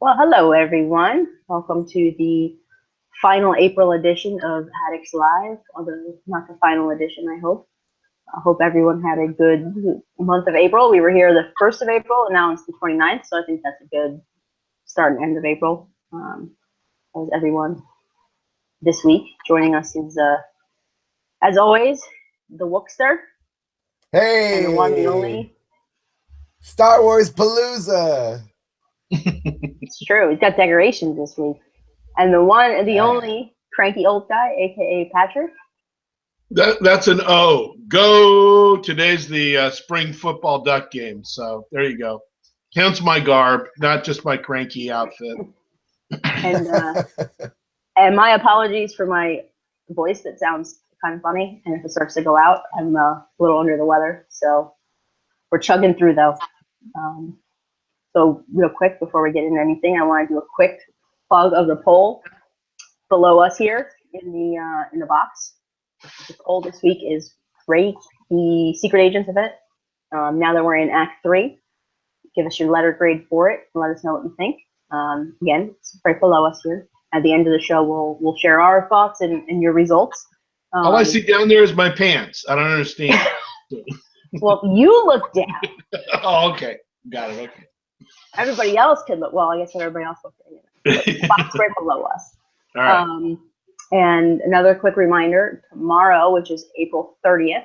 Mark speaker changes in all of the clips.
Speaker 1: Well, hello everyone. Welcome to the final April edition of Addicts Live, although not the final edition, I hope. I hope everyone had a good month of April. We were here the 1st of April, and now it's the 29th, so I think that's a good start and end of April. That was everyone this week. Joining us is, as always, the Wookster and the one, the
Speaker 2: Hey,
Speaker 1: only.
Speaker 2: Star Wars Palooza.
Speaker 1: It's true. He's got decorations this week. And the one and the
Speaker 2: Yeah.
Speaker 1: only cranky old guy, aka Patrick.
Speaker 3: That's an O. Go. Today's the spring football duck game. So there you go. Counts my garb, not just my cranky outfit.
Speaker 1: And and my apologies for my voice that sounds kind of funny. And if it starts to go out, I'm a little under the weather. So we're chugging through though. Um, so real quick before we get into anything, I want to do a quick plug of the poll below us here in the box. The poll this week is rate the Secret Agents event. Now that we're in Act 3, give us your letter grade for it and let us know what you think. Again, it's right below us here. At the end of the show, we'll share our thoughts and your results.
Speaker 3: All I see down there is my pants. I don't understand.
Speaker 1: Well, you look down.
Speaker 3: Oh, okay. Got it. Okay.
Speaker 1: Everybody else could look. Well, I guess everybody else looks down. The box right below us.
Speaker 3: All right.
Speaker 1: And another quick reminder: tomorrow, which is April 30th,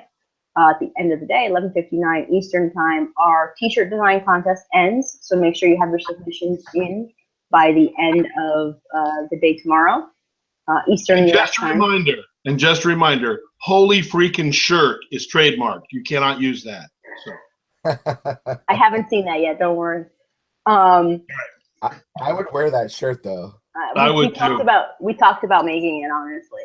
Speaker 1: at the end of the day, 11:59 Eastern time, our T-shirt design contest ends. So make sure you have your submissions in by the end of the day tomorrow, Eastern
Speaker 3: And
Speaker 1: U.S.
Speaker 3: just a
Speaker 1: time.
Speaker 3: reminder. And just a reminder. Holy freaking shirt is trademarked. You cannot use that. So.
Speaker 1: I haven't seen that yet. Don't worry. Um,
Speaker 2: I would wear that shirt though.
Speaker 3: I
Speaker 1: we
Speaker 3: would
Speaker 1: talked
Speaker 3: too.
Speaker 1: about making it honestly.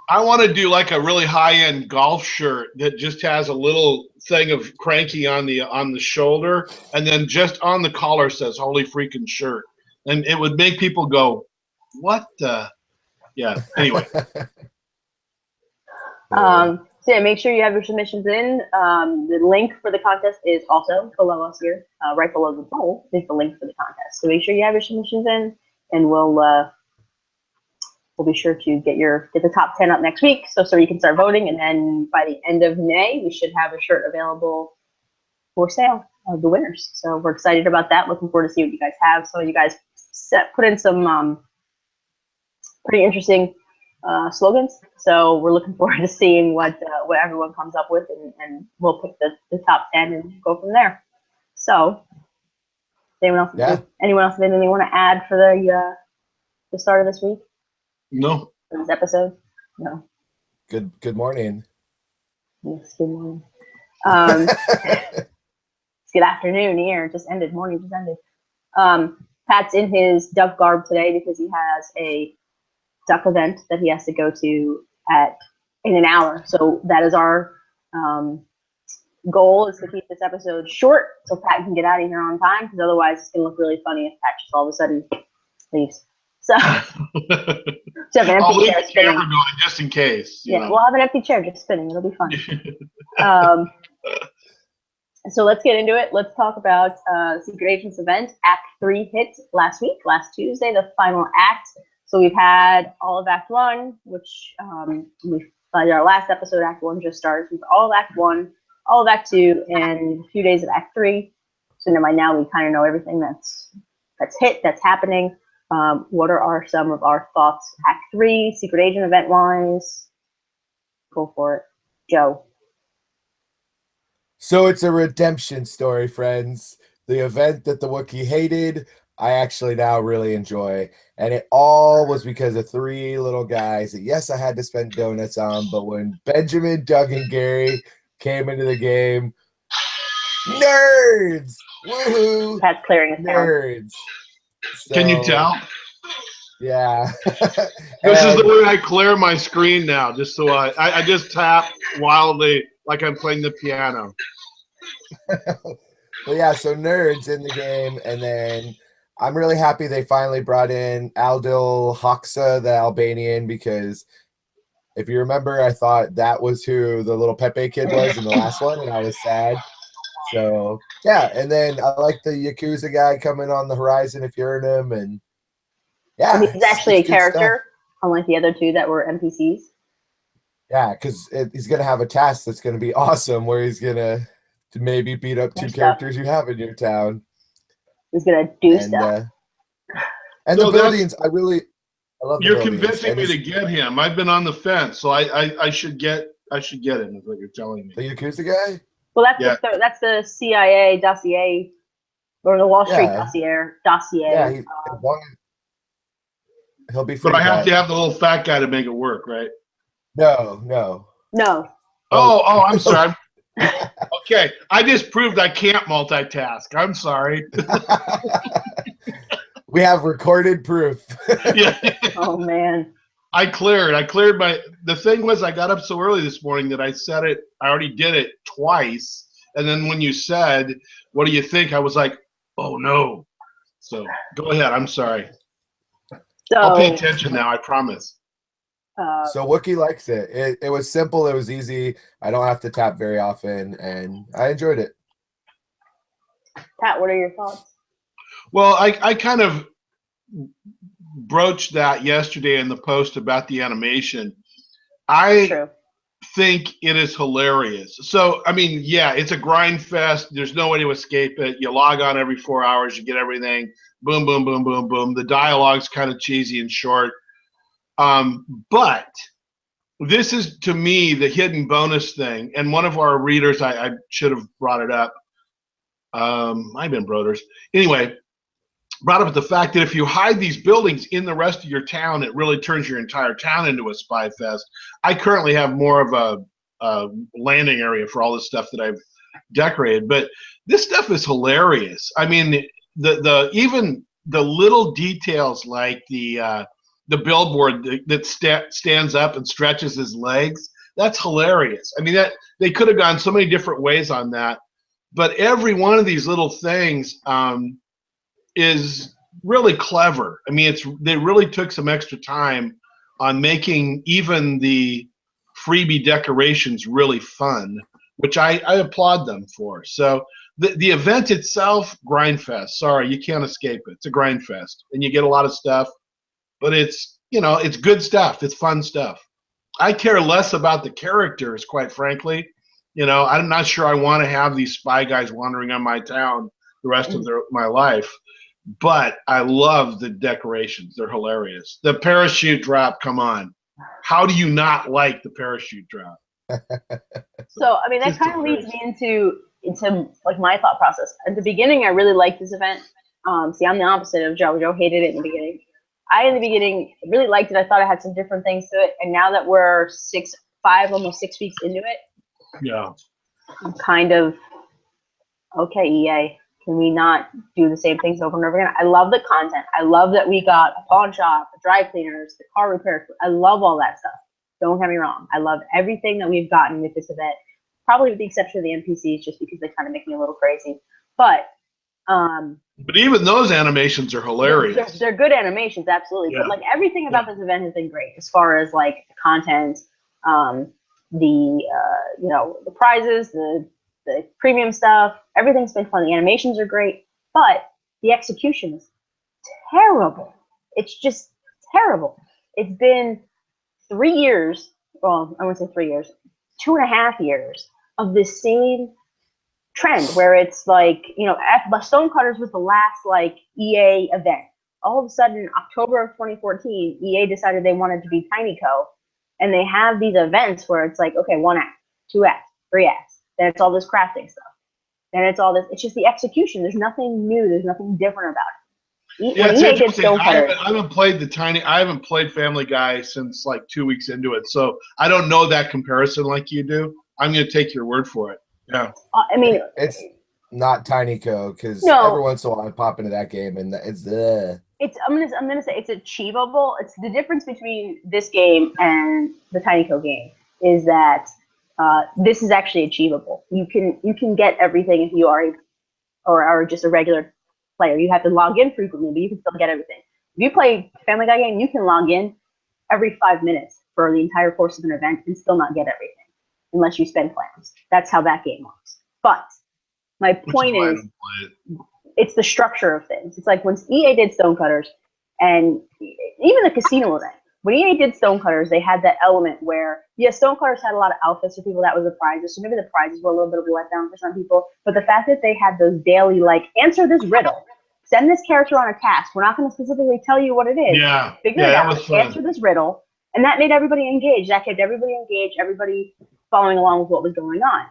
Speaker 3: I want to do like a really high-end golf shirt that just has a little thing of cranky on the shoulder, and then just on the collar says "Holy freaking shirt," and it would make people go, "What the?" Yeah. Anyway,
Speaker 1: So yeah, make sure you have your submissions in. The link for the contest is also below us here, right below the poll is the link for the contest. So make sure you have your submissions in, and we'll be sure to get the top 10 up next week, so you can start voting, and then by the end of May, we should have a shirt available for sale of the winners. So we're excited about that. Looking forward to see what you guys have. So you guys put in some pretty interesting slogans. So we're looking forward to seeing what everyone comes up with, and we'll pick the top 10 and go from there. So, anyone else have anything they want to add for the start of this week?
Speaker 3: no.
Speaker 1: For this episode? No.
Speaker 2: Good morning.
Speaker 1: Yes, good morning. It's good afternoon here. Just ended. Morning just ended. Pat's in his duck garb today because he has a duck event that he has to go to in an hour. So that is our goal, is to keep this episode short so Pat can get out of here on time, because otherwise it's gonna look really funny if Pat just all of a sudden leaves. So have an empty chair spinning.
Speaker 3: Going just in case.
Speaker 1: Yeah, we'll have an empty chair just spinning. It'll be fun. So let's get into it. Let's talk about Secret Agents event. Act 3 hit last Tuesday, the final act. So we've had all of Act 1, which by our last episode, Act 1 just started. We've all of Act 1, all of Act 2, and a few days of Act 3. So by now we kind of know everything that's hit, that's happening. What are some of our thoughts? Act 3, Secret Agent event-wise? Go for it. Joe.
Speaker 2: So it's a redemption story, friends. The event that the Wookiee hated, I actually now really enjoy. And it all was because of 3 little guys that, yes, I had to spend donuts on, but when Benjamin, Doug, and Gary came into the game, nerds! Woohoo!
Speaker 1: Pat's clearing his
Speaker 2: nerds.
Speaker 3: So, can you tell?
Speaker 2: Yeah.
Speaker 3: This is the way I clear my screen now, just so I just tap wildly like I'm playing the piano.
Speaker 2: Well, yeah, so nerds in the game, and then I'm really happy they finally brought in Aldil Hoxha, the Albanian, because if you remember, I thought that was who the little Pepe kid was in the last one, and I was sad. So yeah, and then I like the Yakuza guy coming on the horizon if you're in him, and yeah,
Speaker 1: And he's actually a
Speaker 2: good stuff.
Speaker 1: character, unlike the other two that were NPCs.
Speaker 2: Yeah, because he's gonna have a task that's gonna be awesome, where he's gonna maybe beat up two characters you have in your town.
Speaker 1: He's gonna do
Speaker 2: And
Speaker 1: stuff.
Speaker 2: and
Speaker 3: So
Speaker 2: the buildings, I love the
Speaker 3: You're
Speaker 2: buildings.
Speaker 3: convincing
Speaker 2: And
Speaker 3: me to get him. I've been on the fence, so I should get him. Is what you're telling me.
Speaker 2: the Yakuza guy.
Speaker 1: Well, that's
Speaker 3: Yeah.
Speaker 1: that's the CIA dossier or the Wall Street
Speaker 2: Yeah.
Speaker 1: dossier.
Speaker 2: Yeah, as long as he'll be free.
Speaker 3: But I have to have the little fat guy to make it work, right?
Speaker 2: No.
Speaker 1: No.
Speaker 3: Oh, I'm sorry. Okay, I just proved I can't multitask. I'm sorry.
Speaker 2: We have recorded proof.
Speaker 3: Yeah.
Speaker 1: Oh man.
Speaker 3: I cleared my. The thing was, I got up so early this morning that I said it. I already did it twice, and then when you said, "What do you think?" I was like, "Oh no." So go ahead. I'm sorry.
Speaker 1: So
Speaker 3: I'll pay attention now. I promise.
Speaker 2: So Wookie likes it. It was simple. It was easy. I don't have to tap very often, and I enjoyed it.
Speaker 1: Pat, what are your thoughts?
Speaker 3: Well, I kind of broached that yesterday in the post about the animation. I think it is hilarious. So, I mean, yeah, it's a grind fest. There's no way to escape it. You log on every 4 hours, you get everything. Boom, boom, boom, boom, boom. The dialogue's kind of cheesy and short. But this is, to me, the hidden bonus thing. And one of our readers, I should have brought it up. Might have been Broders. Anyway, brought up the fact that if you hide these buildings in the rest of your town, it really turns your entire town into a spy fest. I currently have more of a landing area for all this stuff that I've decorated, but this stuff is hilarious. I mean, the even the little details like the billboard that stands up and stretches his legs, that's hilarious. I mean, that they could have gone so many different ways on that, but every one of these little things is really clever. I mean, they really took some extra time on making even the freebie decorations really fun, which I applaud them for. So the event itself, Grindfest. Sorry, you can't escape it. It's a Grindfest, and you get a lot of stuff, but it's good stuff. It's fun stuff. I care less about the characters, quite frankly. I'm not sure I want to have these spy guys wandering on my town the rest of my life. But I love the decorations. They're hilarious. The parachute drop, come on. How do you not like the parachute drop?
Speaker 1: So, I mean, that kind of leads me into like my thought process. At the beginning, I really liked this event. See, I'm the opposite of Joe. Joe hated it in the beginning. In the beginning, really liked it. I thought it had some different things to it. And now that we're almost 6 weeks into it,
Speaker 3: yeah,
Speaker 1: I'm kind of, okay, EA. Can we not do the same things over and over again? I love the content. I love that we got a pawn shop, the dry cleaners, the car repair. I love all that stuff. Don't get me wrong. I love everything that we've gotten with this event, probably with the exception of the NPCs, just because they kind of make me a little crazy. But
Speaker 3: even those animations are hilarious.
Speaker 1: They're good animations, absolutely. Yeah. But like everything about this event has been great, as far as like the content, the prizes, the premium stuff, everything's been fun. The animations are great, but the execution is terrible. It's just terrible. It's been 3 years, well, I wouldn't say 3 years, 2.5 years of this same trend where it's like, Stonecutters was the last like EA event. All of a sudden, in October of 2014, EA decided they wanted to be TinyCo, and they have these events where it's like, okay, 1 act, 2 acts, 3 acts. Then it's all this crafting stuff. Then it's all this. It's just the execution. There's nothing new. There's nothing different about it.
Speaker 3: Yeah, it's interesting. I haven't played Family Guy since like 2 weeks into it, so I don't know that comparison like you do. I'm going to take your word for it. Yeah.
Speaker 1: I mean,
Speaker 2: it's not TinyCo because every once in a while I pop into that game and it's.
Speaker 1: I'm gonna say it's achievable. It's the difference between this game and the TinyCo game is that. This is actually achievable. You can get everything if you are just a regular player. You have to log in frequently, but you can still get everything. If you play Family Guy game, you can log in every 5 minutes for the entire course of an event and still not get everything unless you spend clams. That's how that game works. But My
Speaker 3: Which
Speaker 1: point
Speaker 3: why I
Speaker 1: is,
Speaker 3: don't play it.
Speaker 1: it's the structure of things. It's like when EA did Stonecutters, and even the casino event. When EA did Stonecutters, they had that element where, yes, Stonecutters had a lot of outfits for people. That was the prizes. So maybe the prizes were a little bit of a letdown for some people. But the fact that they had those daily, like, answer this riddle, send this character on a task. We're not going to specifically tell you what it is.
Speaker 3: Yeah,
Speaker 1: Figure
Speaker 3: yeah,
Speaker 1: it
Speaker 3: that
Speaker 1: out.
Speaker 3: was fun.
Speaker 1: Answer this riddle. And that made everybody engaged. That kept everybody engaged, everybody following along with what was going on.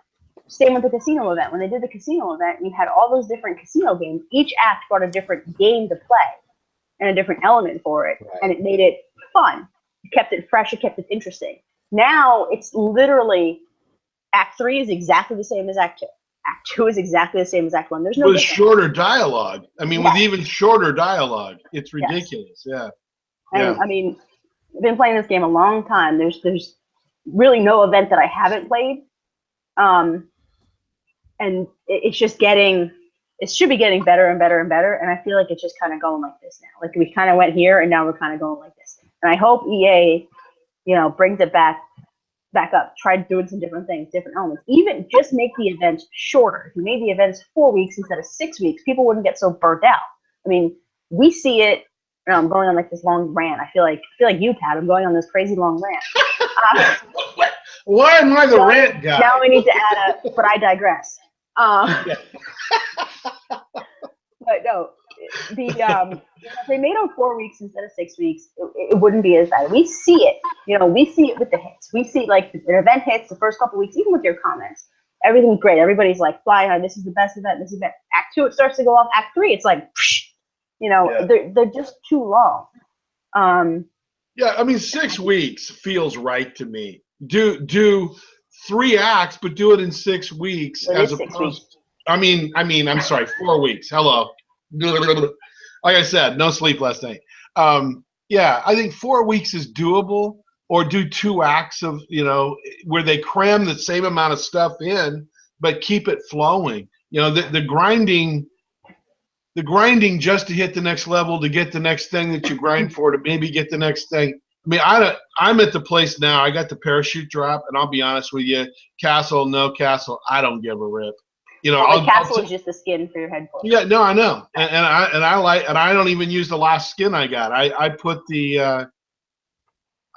Speaker 1: Same with the casino event. When they did the casino event, you had all those different casino games. Each act brought a different game to play and a different element for it, and it made it fun. It kept it fresh. It kept it interesting. Now it's literally Act 3 is exactly the same as Act 2. Act 2 is exactly the same as Act 1. There's no
Speaker 3: with
Speaker 1: difference.
Speaker 3: shorter dialogue. I mean,
Speaker 1: Yes.
Speaker 3: with even shorter dialogue, it's ridiculous. Yeah.
Speaker 1: And I mean, I've been playing this game a long time. There's really no event that I haven't played, and it's just getting. It should be getting better and better and better, and I feel like it's just kind of going like this now. Like we kind of went here, and now we're kind of going like this. And I hope EA, brings it back up. Try doing some different things, different elements. Even just make the events shorter. If you made the events 4 weeks instead of 6 weeks, people wouldn't get so burnt out. I mean, we see it. I'm going on like this long rant. I feel like you, Pat. I'm going on this crazy long rant.
Speaker 3: Why am I the rant guy?
Speaker 1: Now we need to add but I digress. But no, if they made them 4 weeks instead of 6 weeks, it wouldn't be as bad. We see it. We see it with the hits. We see like an event hits the first couple weeks, even with your comments. Everything's great. Everybody's like flying high. This is the best event. This event. Act 2, it starts to go off. Act 3, it's like, they're just too long.
Speaker 3: Yeah, I mean, 6 weeks feels right to me. Do 3 acts, but do it in 6 weeks as opposed. I mean, I'm sorry, 4 weeks. Hello. Like I said, no sleep last night. Yeah, I think 4 weeks is doable, or do 2 acts of, where they cram the same amount of stuff in, but keep it flowing. The grinding just to hit the next level, to get the next thing that you grind for, to maybe get the next thing. I mean, I'm at the place now. I got the parachute drop, and I'll be honest with you, castle, no castle, I don't give a rip.
Speaker 1: The castle is just the skin for your head.
Speaker 3: Yeah, no, I know, and I don't even use the last skin I got. I put the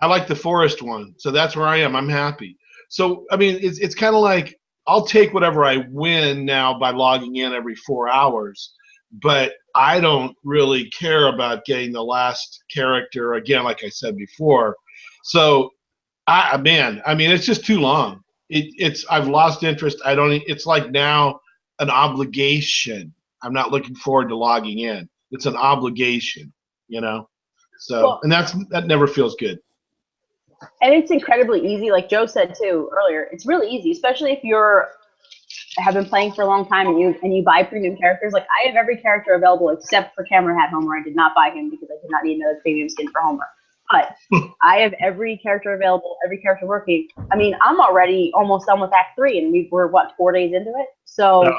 Speaker 3: I like the forest one, so that's where I am. I'm happy. So I mean, it's kind of like I'll take whatever I win now by logging in every 4 hours, but I don't really care about getting the last character again, like I said before. So I mean, it's just too long. I've lost interest. It's like now an obligation. I'm not looking forward to logging in. It's an obligation, So, and that never feels good.
Speaker 1: And it's incredibly easy, like Joe said too earlier. It's really easy, especially if have been playing for a long time and you buy premium characters. Like I have every character available except for Camera Hat Homer. I did not buy him because I did not need another premium skin for Homer. But I have every character available, every character working. I mean, I'm already almost done with Act 3, and we're 4 days into it. So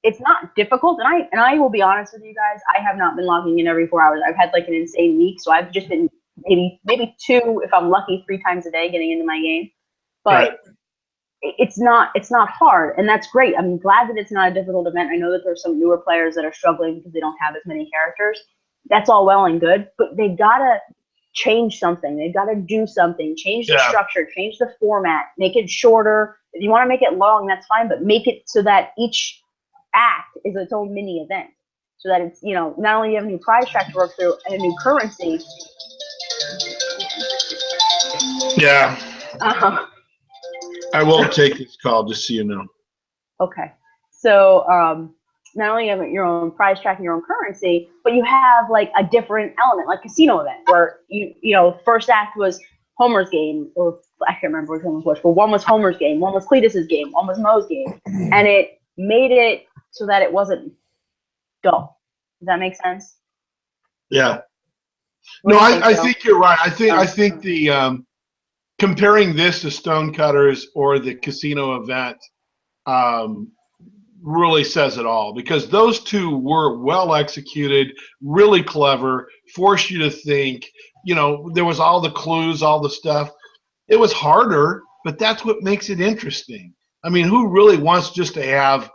Speaker 1: it's not difficult. And I will be honest with you guys, I have not been logging in every 4 hours. I've had like an insane week, so I've just been maybe 2, if I'm lucky, 3 times a day getting into my game. But it's not hard, and that's great. I'm glad that it's not a difficult event. I know that there's some newer players that are struggling because they don't have as many characters. That's all well and good, but they gotta change something. They've got to do something. Change the structure. Change the format. Make it shorter. If you want to make it long, that's fine, but make it so that each act is its own mini event, so that it's not only you have a new prize track to work through and a new currency.
Speaker 3: Yeah. I won't take this call, just so you know. Okay.
Speaker 1: So not only have your own prize track and your own currency, but you have like a different element, like casino event, where first act was Homer's game, or I can't remember which one was, but one was Homer's game, one was Cletus's game, one was Moe's game, and it made it so that it wasn't dull. Does that make sense?
Speaker 3: Yeah. No, I think you're right. I think the comparing this to Stonecutters or the casino event really says it all, because those two were well executed, really clever, forced you to think. There was all the clues, all the stuff. It was harder, but that's what makes it interesting. I mean, who really wants just to have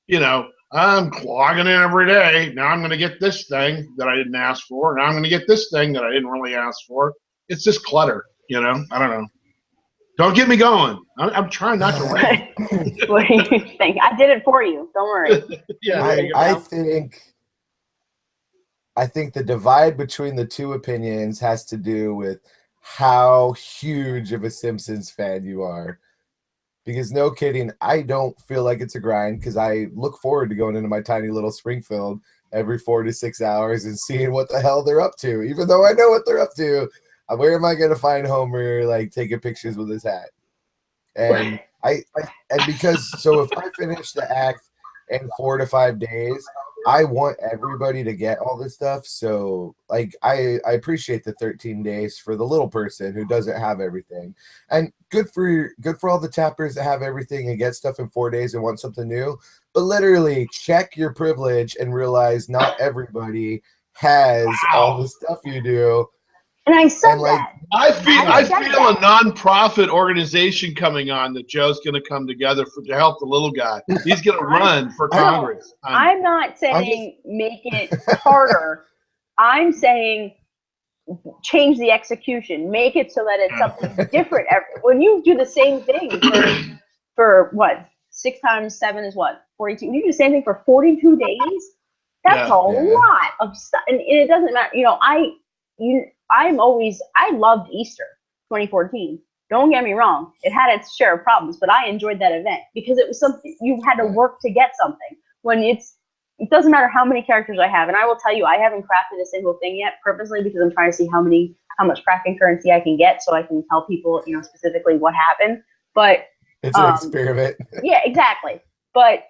Speaker 3: you know, I'm logging in every day. Now I'm going to get this thing that I didn't ask for. Now I'm going to get this thing that I didn't really ask for. It's just clutter, you know. I don't know. Don't get me going. I'm trying not to rant.
Speaker 1: What do you think? I did it for you. Don't worry.
Speaker 3: Yeah, there you go.
Speaker 2: I think the divide between the two opinions has to do with how huge of a Simpsons fan you are. Because no kidding, I don't feel like it's a grind because I look forward to going into my tiny little Springfield every 4 to 6 hours and seeing what the hell they're up to. Even though I know what they're up to, where am I going to find Homer like taking pictures with his hat? And so if I finish the act in 4 to 5 days, I want everybody to get all this stuff. So like I appreciate the 13 days for the little person who doesn't have everything. And good for all the tappers that have everything and get stuff in 4 days and want something new. But literally check your privilege and realize not everybody has all the stuff you do.
Speaker 1: And I said that.
Speaker 3: I feel a non-profit organization coming on that Joe's going to come together to help the little guy. He's going to run for Congress.
Speaker 1: I'm not saying make it harder. I'm saying change the execution. Make it so that it's something different. When you do the same thing for what? 6 times 7 is what? 42. You do the same thing for 42 days? That's a lot of stuff. And it doesn't matter. You know, I loved Easter 2014. Don't get me wrong. It had its share of problems, but I enjoyed that event because it was something you had to work to get something. When it doesn't matter how many characters I have, and I will tell you, I haven't crafted a single thing yet purposely because I'm trying to see how much crafting currency I can get so I can tell people, you know, specifically what happened. But
Speaker 2: it's an experiment.
Speaker 1: Yeah, exactly. But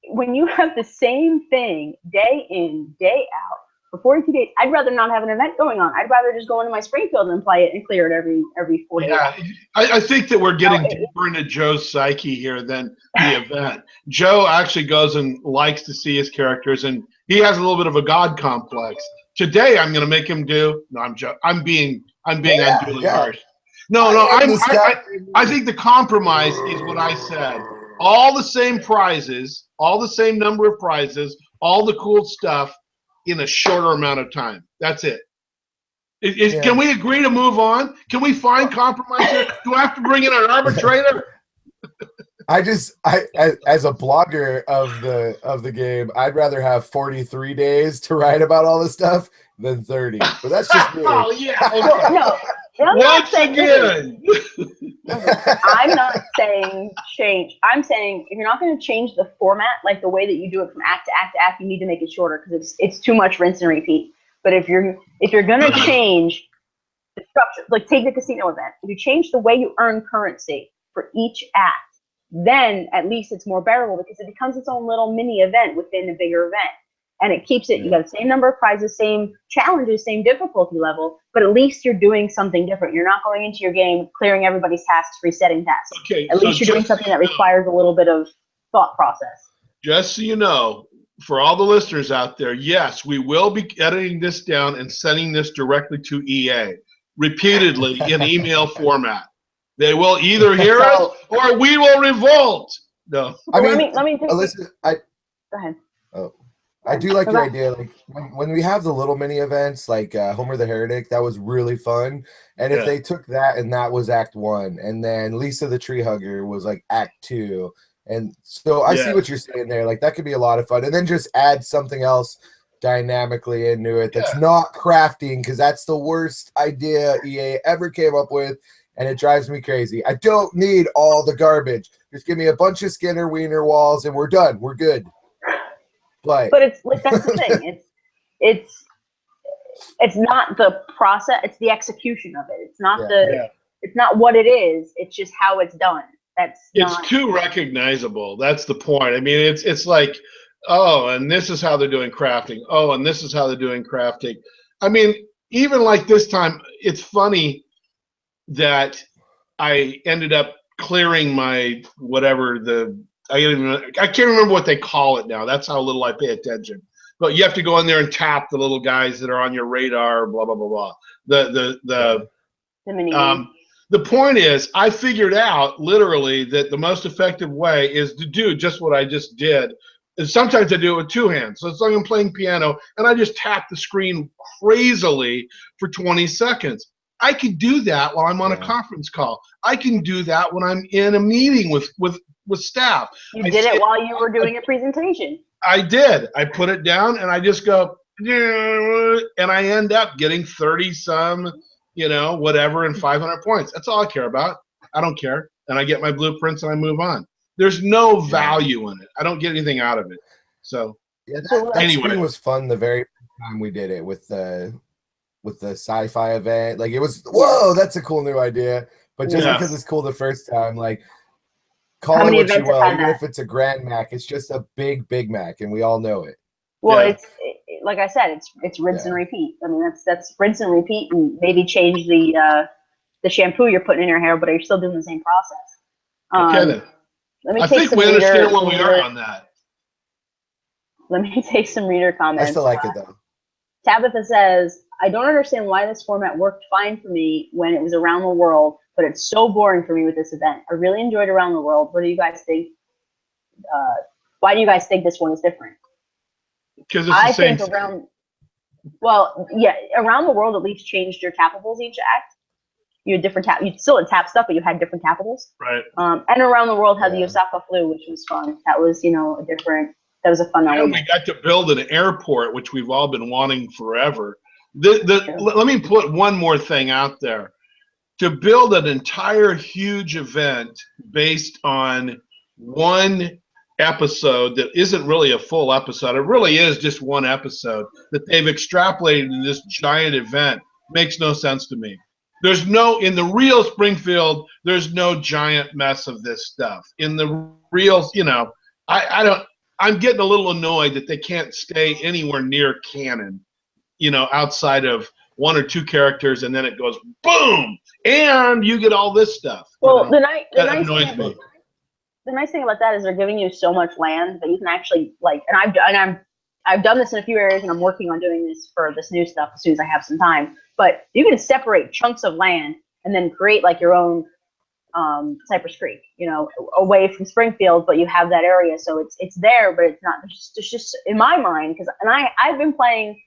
Speaker 1: when you have the same thing day in, day out, for 42 days, I'd rather not have an event going on. I'd rather just go into my Springfield and play it and clear it every 40 days.
Speaker 3: Yeah, I think that we're getting deeper into Joe's psyche here than the event. Joe actually goes and likes to see his characters, and he has a little bit of a God complex. Today, I'm going to make him do. No, I'm being unduly harsh. I think the compromise is what I said. All the same prizes, all the same number of prizes, all the cool stuff, in a shorter amount of time. That's it. Can we agree to move on? Can we find compromise here? Do I have to bring in an arbitrator?
Speaker 2: as a blogger of the game, I'd rather have 43 days to write about all this stuff than 30. But that's just me.
Speaker 3: Oh yeah.
Speaker 1: Okay. No.
Speaker 3: Once again.
Speaker 1: I'm not saying change. I'm saying if you're not going to change the format, like the way that you do it from act to act to act, you need to make it shorter because it's too much rinse and repeat. But if you're going to change the structure, like take the casino event, if you change the way you earn currency for each act, then at least it's more bearable because it becomes its own little mini event within a bigger event. And it keeps it, you got the same number of prizes, same challenges, same difficulty level, but at least you're doing something different. You're not going into your game, clearing everybody's tasks, resetting tasks.
Speaker 3: Okay,
Speaker 1: at least you're doing something that requires a little bit of thought process.
Speaker 3: Just so you know, for all the listeners out there, yes, we will be editing this down and sending this directly to EA, repeatedly in email format. They will either hear us or we will revolt. No.
Speaker 2: I mean,
Speaker 1: let me
Speaker 2: listen,
Speaker 1: go ahead.
Speaker 2: Oh. I do like your idea. Like when we have the little mini events, like Homer the Heretic, that was really fun. And if they took that and that was Act 1, and then Lisa the Tree Hugger was like Act 2, and so I see what you're saying there. Like that could be a lot of fun, and then just add something else dynamically into it that's not crafting, because that's the worst idea EA ever came up with, and it drives me crazy. I don't need all the garbage. Just give me a bunch of Skinner Wiener walls, and we're done. We're good. But
Speaker 1: it's like that's the thing. It's not the process. It's the execution of it. It's not it's not what it is. It's just how it's done. It's
Speaker 3: too recognizable. That's the point. I mean, it's like, oh, and this is how they're doing crafting. Oh, and this is how they're doing crafting. I mean, even like this time, it's funny that I ended up clearing my whatever I can't remember what they call it now. That's how little I pay attention. But you have to go in there and tap the little guys that are on your radar, blah blah blah blah. The mini The point is, I figured out literally that the most effective way is to do just what I just did. And sometimes I do it with two hands. So it's like I'm playing piano and I just tap the screen crazily for 20 seconds. I can do that while I'm on a conference call. I can do that when I'm in a meeting with staff.
Speaker 1: You did it while you were doing a presentation.
Speaker 3: I did. I put it down and I just go, and I end up getting 30 some, whatever, and 500 points. That's all I care about. I don't care. And I get my blueprints and I move on. There's no value in it. I don't get anything out of it. So
Speaker 2: that anyway, screen was fun the very first time we did it with the sci-fi event. Like, it was, whoa, that's a cool new idea. But just because it's cool the first time, like, call it what you will, even if it's a Grand Mac, it's just a Big Mac, and we all know it.
Speaker 1: Well, it's like I said, it's rinse and repeat. I mean, that's rinse and repeat, and maybe change the shampoo you're putting in your hair, but you're still doing the same process.
Speaker 3: Okay, then. I think we understand where we are on that.
Speaker 1: Let me take some reader comments.
Speaker 2: I still like it, though.
Speaker 1: Tabitha says, I don't understand why this format worked fine for me when it was around the world, but it's so boring for me with this event. I really enjoyed Around the World. What do you guys think? Why do you guys think this one is different?
Speaker 3: Because it's the same
Speaker 1: thing. Around the World at least changed your capitals each act. You had different you still had tap stuff, but you had different capitals.
Speaker 3: Right.
Speaker 1: And Around the World had the Osaka flu, which was fun. That was, that was a fun element.
Speaker 3: We got to build an airport, which we've all been wanting forever. Let me put one more thing out there. To build an entire huge event based on one episode that isn't really a full episode, it really is just one episode that they've extrapolated in this giant event, makes no sense to me. In the real Springfield, there's no giant mess of this stuff. In the real, I'm getting a little annoyed that they can't stay anywhere near canon, outside of one or two characters, and then it goes boom, and you get all this stuff.
Speaker 1: Well, the nice thing about that is they're giving you so much land that you can actually I've done this in a few areas, and I'm working on doing this for this new stuff as soon as I have some time. But you can separate chunks of land and then create like your own Cypress Creek, away from Springfield, but you have that area, so it's there, but it's not. It's just in my mind, I've been playing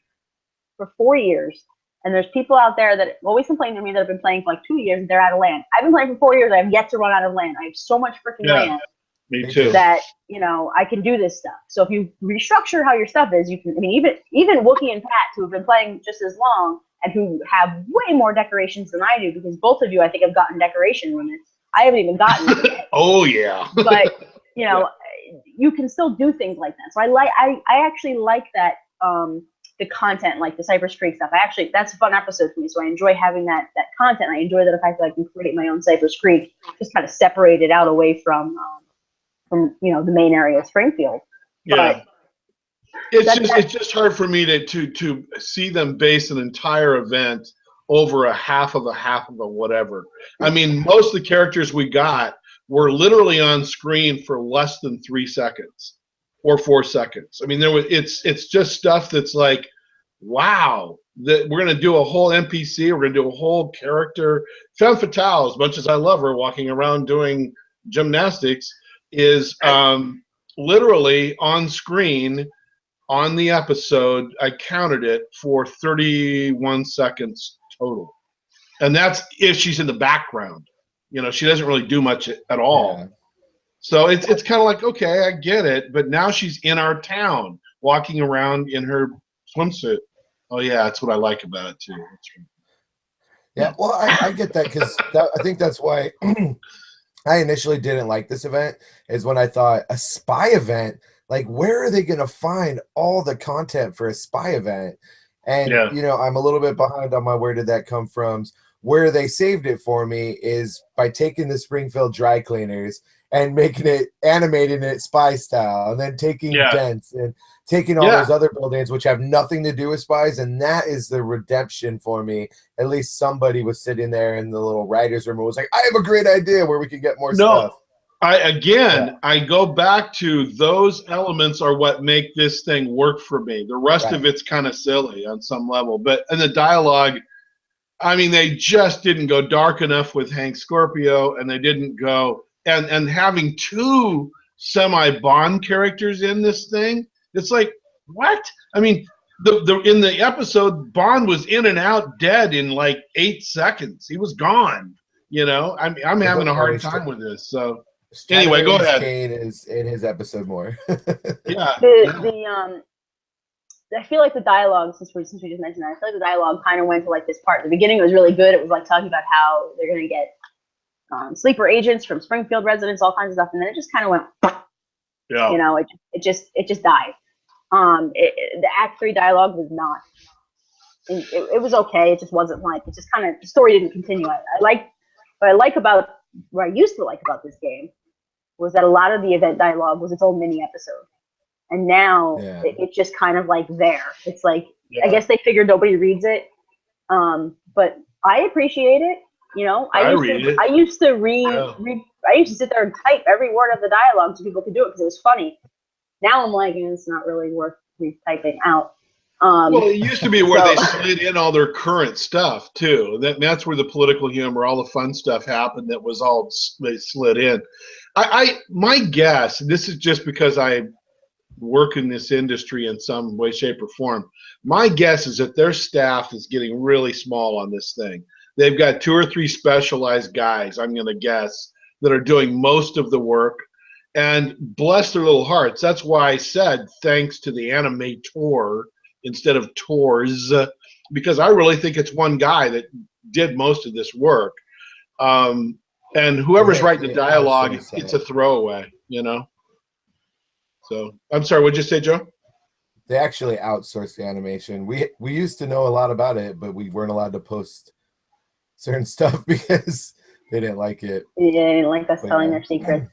Speaker 1: for 4 years. And there's people out there that always complain to me that have been playing for like 2 years and they're out of land. I've been playing for 4 years. I have yet to run out of land. I have so much freaking land.
Speaker 3: Me too.
Speaker 1: That, I can do this stuff. So if you restructure how your stuff is, you can, even Wookie and Pat, who have been playing just as long and who have way more decorations than I do, because both of you, I think, have gotten decoration limits. I haven't even gotten it yet.
Speaker 3: Oh, yeah.
Speaker 1: But, you can still do things like that. So I actually like that, the content, like the Cypress Creek stuff. That's a fun episode for me. So I enjoy having that content. I enjoy that if I feel like I can create my own Cypress Creek, just kind of separate it out away from the main area of Springfield.
Speaker 3: Yeah. But it's just hard for me to see them base an entire event over a half of a whatever. I mean, most of the characters we got were literally on screen for less than 3 seconds. Or 4 seconds. I mean, it's just stuff that's like, wow, that we're gonna do a whole NPC, we're gonna do a whole character. Femme Fatale, as much as I love her walking around doing gymnastics, is literally on screen on the episode. I counted it for 31 seconds total, and that's if she's in the background. She doesn't really do much at all. Yeah. So it's kind of like, okay, I get it, but now she's in our town, walking around in her swimsuit. Oh yeah, that's what I like about it too.
Speaker 2: Yeah, well, I get that, because I think that's why I initially didn't like this event, is when I thought a spy event, like, where are they going to find all the content for a spy event? And, I'm a little bit behind on my where did that come from. Where they saved it for me is by taking the Springfield dry cleaners and animating it spy style, and then taking Dents and taking all those other buildings which have nothing to do with spies, and that is the redemption for me. At least somebody was sitting there in the little writer's room and was like, I have a great idea where we could get more stuff.
Speaker 3: I go back to those elements are what make this thing work for me. The rest of it's kind of silly on some level. But in the dialogue, I mean, they just didn't go dark enough with Hank Scorpio, and they didn't go and having two semi-Bond characters in this thing. It's like, what? I mean, the in the episode, Bond was in and out dead in like 8 seconds. He was gone. You know, I'm having a hard time with this. So anyway, go ahead.
Speaker 2: Kane is in his episode more.
Speaker 3: Yeah.
Speaker 1: I feel like the dialogue, since we just mentioned that, I feel like the dialogue kind of went to like this part. The beginning was really good. It was like talking about how they're going to get sleeper agents from Springfield residents, all kinds of stuff, and then it just kind of went.
Speaker 3: Yeah.
Speaker 1: You know, it just died. The Act 3 dialogue was not. It was okay. It just wasn't like, it just kind of, the story didn't continue. What I used to like about this game was that a lot of the event dialogue was its own mini episode. And now it's just kind of like there. It's like, I guess they figured nobody reads it. But I appreciate it. You know, I used to sit there and type every word of the dialogue so people could do it because it was funny. Now I'm like, it's not really worth typing out.
Speaker 3: Well, it used to be where they slid in all their current stuff too. That's where the political humor, all the fun stuff happened. That was all they slid in. My guess, this is just because I work in this industry in some way, shape, or form. My guess is that their staff is getting really small on this thing. They've got 2 or 3 specialized guys, I'm going to guess, that are doing most of the work. And bless their little hearts. That's why I said thanks to the animator instead of tours, because I really think it's one guy that did most of this work. And whoever's writing the dialogue, it's a throwaway, you know? So, I'm sorry, what'd you say, Joe?
Speaker 2: They actually outsourced the animation. We used to know a lot about it, but we weren't allowed to post certain stuff because they didn't like it.
Speaker 1: Yeah, they didn't like us telling their secrets.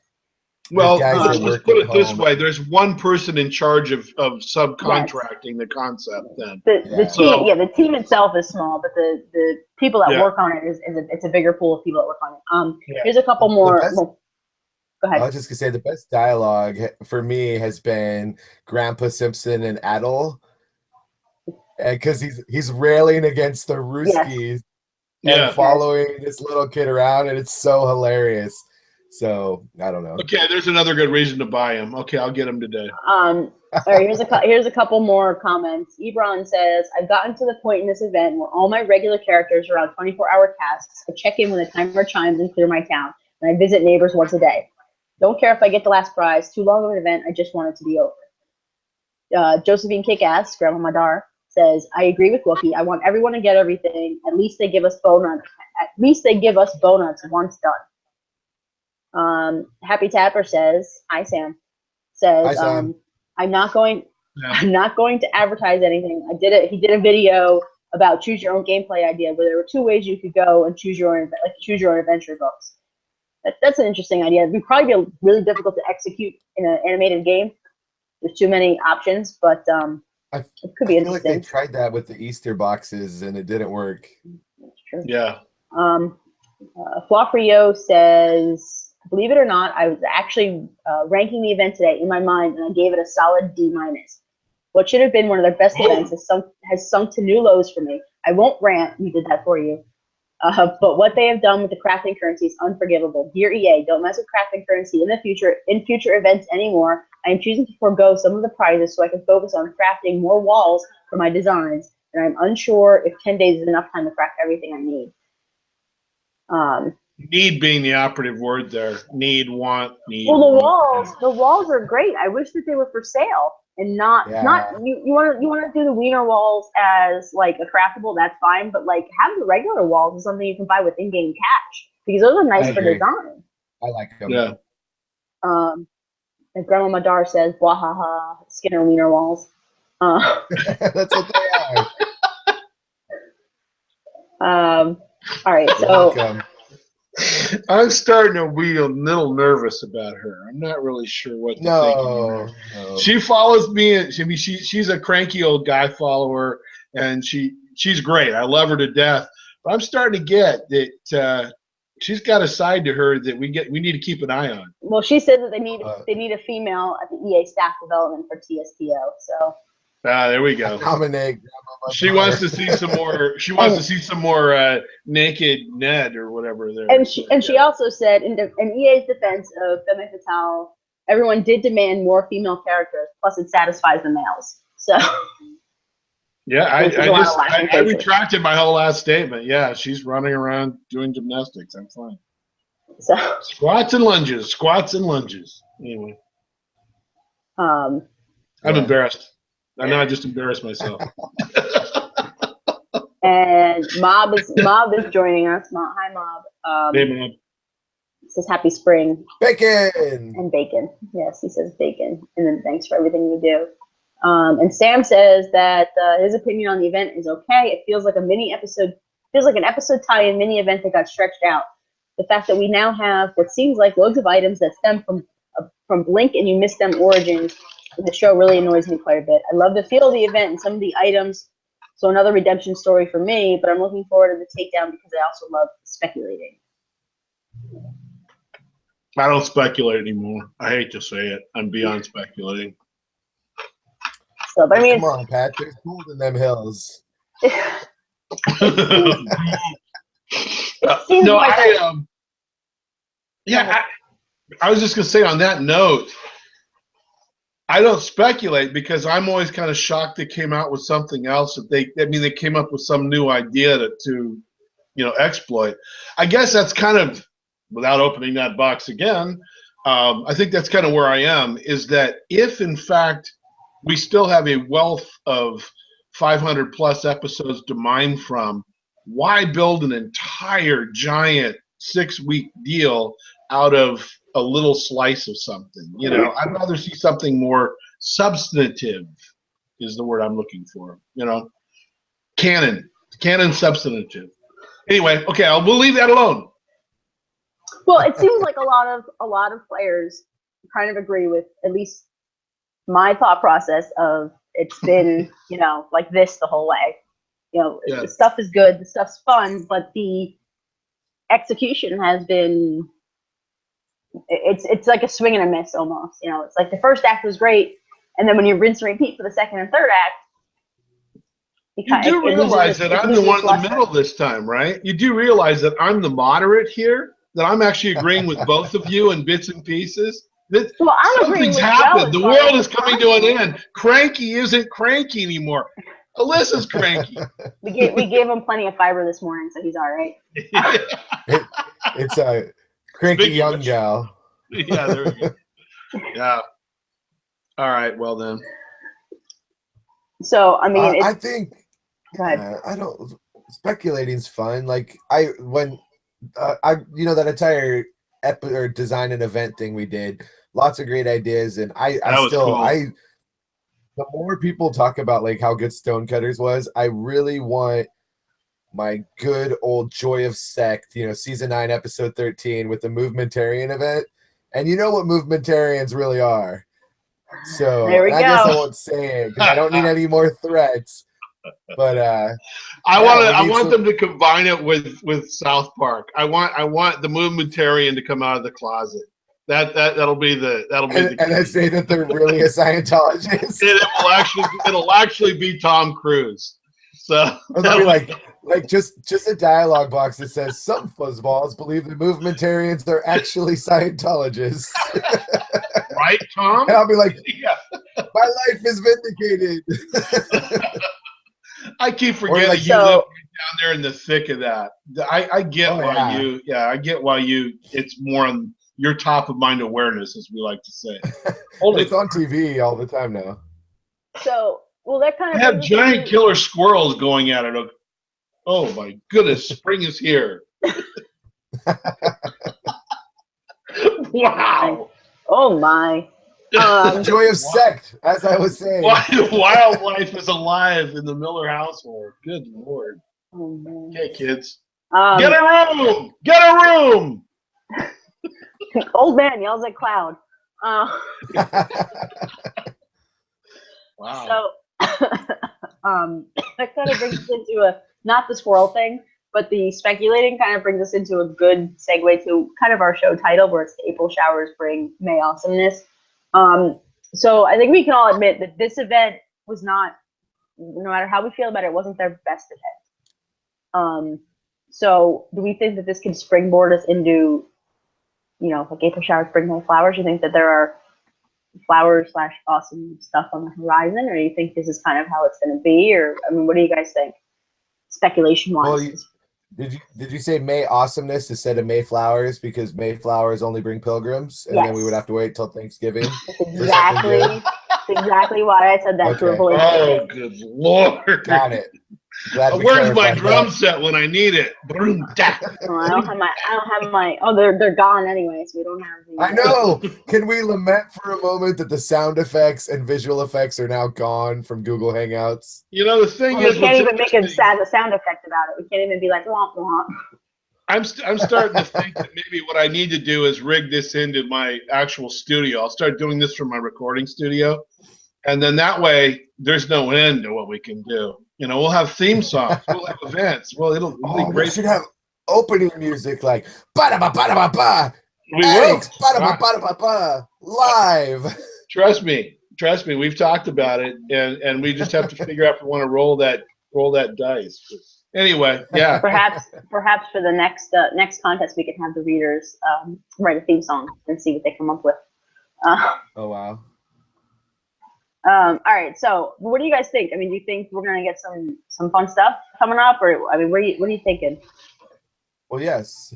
Speaker 3: Well, let's put it this way. There's one person in charge of subcontracting the concept then.
Speaker 1: The team itself is small, but the people that work on it it's a bigger pool of people that work on it. Here's a couple more. Go ahead.
Speaker 2: I was just going to say the best dialogue for me has been Grandpa Simpson and Adol. Because he's railing against the Ruskies and following this little kid around, and it's so hilarious. So I don't know.
Speaker 3: Okay, there's another good reason to buy him. Okay, I'll get him today.
Speaker 1: All right, here's a couple more comments. Ebron says, I've gotten to the point in this event where all my regular characters are on 24-hour tasks. I check in when the timer chimes and clear my town, and I visit neighbors once a day. Don't care if I get the last prize. Too long of an event. I just want it to be over. Josephine Kickass, Grandma Madar, says, I agree with Wookie. I want everyone to get everything. At least they give us bonuts. Once done. Happy Tapper says, hi Sam. Says,
Speaker 2: hi, Sam.
Speaker 1: I'm not going to advertise anything. He did a video about choose your own gameplay idea where there were 2 ways you could go and choose your own adventure books. That's an interesting idea. It'd probably be really difficult to execute in an animated game. There's too many options, but it could be interesting. I feel like
Speaker 2: they tried that with the Easter boxes and it didn't work.
Speaker 1: That's true.
Speaker 3: Yeah.
Speaker 1: Flofrio says, believe it or not, I was actually ranking the event today in my mind, and I gave it a solid D-. What should have been one of their best events has sunk to new lows for me. I won't rant. We did that for you. But what they have done with the crafting currency is unforgivable. Dear EA, don't mess with crafting currency in future events anymore. I am choosing to forego some of the prizes so I can focus on crafting more walls for my designs, and I'm unsure if 10 days is enough time to craft everything I need.
Speaker 3: Need being the operative word there. Need, want, need.
Speaker 1: Well, the walls are great. I wish that they were for sale and not you want to do the wiener walls as like a craftable, that's fine, but like have the regular walls as something you can buy with in-game cash because those are nice for design.
Speaker 2: I like them.
Speaker 3: Yeah.
Speaker 1: And Grandma Madar says, "Wahaha, Skinner wiener walls."
Speaker 2: That's what they
Speaker 1: are. All right, so.
Speaker 2: Welcome.
Speaker 3: I'm starting to be a little nervous about her. I'm not really sure what to think of her. No. She follows me, and she's a cranky old guy follower, and she's great. I love her to death. But I'm starting to get that she's got a side to her that we need to keep an eye on.
Speaker 1: Well, she says that they need a female at the EA staff development for TSTO. So.
Speaker 3: There we go.
Speaker 2: Nominate Grandma
Speaker 3: She wants to see some more. She wants to see some more naked Ned or whatever. There.
Speaker 1: And she also said, in EA's defense of Femme Fatale, everyone did demand more female characters. Plus, it satisfies the males. So.
Speaker 3: Yeah, I retracted my whole last statement. Yeah, she's running around doing gymnastics. I'm fine.
Speaker 1: So.
Speaker 3: Squats and lunges. Anyway. I'm embarrassed. I know I just embarrassed myself.
Speaker 1: And Mob is joining us. Hi, Mob.
Speaker 3: Hey, Mob.
Speaker 1: He says happy spring.
Speaker 2: Bacon.
Speaker 1: And bacon. Yes, he says bacon. And then thanks for everything you do. And Sam says that his opinion on the event is okay. It feels like a mini episode. Feels like an episode tie-in mini event that got stretched out. The fact that we now have what seems like loads of items that stem from Blink and You Miss Them origins in the show really annoys me quite a bit. I love the feel of the event and some of the items. So another redemption story for me, but I'm looking forward to the takedown because I also love speculating.
Speaker 3: I don't speculate anymore. I hate to say it. I'm beyond speculating.
Speaker 1: So, but I mean,
Speaker 2: come on, Pat. There's gold in them hills.
Speaker 3: I was just gonna say on that note, I don't speculate because I'm always kind of shocked they came out with something else that they came up with some new idea to exploit. I guess that's kind of, without opening that box again, I think that's kind of where I am, is that if in fact we still have a wealth of 500 plus episodes to mine from, why build an entire giant 6-week deal out of a little slice of something? I'd rather see something more substantive is the word I'm looking for. Canon substantive. Anyway, okay, we'll leave that alone.
Speaker 1: Well, it seems like a lot of players kind of agree with at least my thought process of it's been, like this the whole way. The stuff is good, the stuff's fun, but the execution has been, it's like a swing and a miss almost. It's like the first act was great, and then when you rinse and repeat for the second and third act,
Speaker 3: you do realize that I'm the one in the middle this time, right? You do realize that I'm the moderate here, that I'm actually agreeing with both of you in bits and pieces. Something's happened. The world is coming to an end. Cranky isn't cranky anymore. Alyssa's cranky.
Speaker 1: We gave him plenty of fiber this morning, so he's all right.
Speaker 2: It's a cranky young gal.
Speaker 3: Yeah, there we go. Yeah. All right. Well then.
Speaker 1: So I mean,
Speaker 2: I think.
Speaker 1: Go ahead.
Speaker 2: I don't. Speculating's fun. Like that entire or design and event thing we did, lots of great ideas, and the more people talk about like how good Stonecutters was, I really want my good old Joy of Sect, season 9, episode 13 with the Movementarian event. And you know what Movementarians really are. So I guess I won't say it because I don't need any more threats. But
Speaker 3: I want them to combine it with South Park. I want the Movementarian to come out of the closet. That'll be the
Speaker 2: and then say that they're really a Scientologist.
Speaker 3: It'll actually be Tom Cruise. So
Speaker 2: that'll be like just a dialogue box that says some fuzzballs believe the Movementarians are actually Scientologists.
Speaker 3: Right, Tom?
Speaker 2: And I'll be like, my life is vindicated.
Speaker 3: I keep forgetting you live down there in the thick of that. I get I get why it's more on your top of mind awareness, as we like to say.
Speaker 2: It's on TV all the time now.
Speaker 1: So, that kind of
Speaker 3: have giant killer squirrels going at it. Oh my goodness, spring is here. Wow.
Speaker 1: Oh my.
Speaker 2: Joy of Sect, as I was saying.
Speaker 3: Wildlife is alive in the Miller household. Good Lord.
Speaker 1: Oh, man.
Speaker 3: Okay, kids. Get a room! Get a room!
Speaker 1: Old man yells at Cloud.
Speaker 3: Wow.
Speaker 1: So, that kind of brings us into not the squirrel thing, but the speculating kind of brings us into a good segue to kind of our show title, where it's the April Showers Bring May Awesomeness. So I think we can all admit that this event was not no matter how we feel about it, it wasn't their best event. So do we think that this could springboard us into, you know, like April Shower, Spring Night Flowers? Do you think that there are flowers / awesome stuff on the horizon, or do you think this is kind of how it's going to be? Or, I mean, what do you guys think, speculation wise?
Speaker 2: Well, did you say May Awesomeness instead of May Flowers, because May Flowers only bring pilgrims, and then we would have to wait till Thanksgiving?
Speaker 1: That's exactly why I said that to avoid.
Speaker 3: Oh, good Lord!
Speaker 2: Got it. Glad we
Speaker 3: Where's my
Speaker 2: clarified
Speaker 3: drum
Speaker 2: that.
Speaker 3: set when I need it?
Speaker 1: I don't have my. Oh, they're gone anyway, so we don't have.
Speaker 2: I know. Can we lament for a moment that the sound effects and visual effects are now gone from Google Hangouts?
Speaker 3: You know, the thing is,
Speaker 1: we can't even make a sound effect about it. We can't even be like womp womp.
Speaker 3: I'm starting to think that maybe what I need to do is rig this into my actual studio. I'll start doing this from my recording studio, and then that way there's no end to what we can do. You know, we'll have theme songs, we'll have events. Well, it'll be great.
Speaker 2: We should have opening music like ba-da-ba-ba-da-ba-ba.
Speaker 3: We
Speaker 2: Addicts,
Speaker 3: will.
Speaker 2: ba-da-ba-ba-da-ba-ba, live.
Speaker 3: Trust me. We've talked about it, and we just have to figure out if we want to roll that dice. Anyway, yeah.
Speaker 1: Perhaps for the next contest, we can have the readers write a theme song and see what they come up with.
Speaker 2: Oh wow.
Speaker 1: All right. So, what do you guys think? I mean, do you think we're gonna get some fun stuff coming up, or I mean, what are you thinking?
Speaker 2: Well, yes.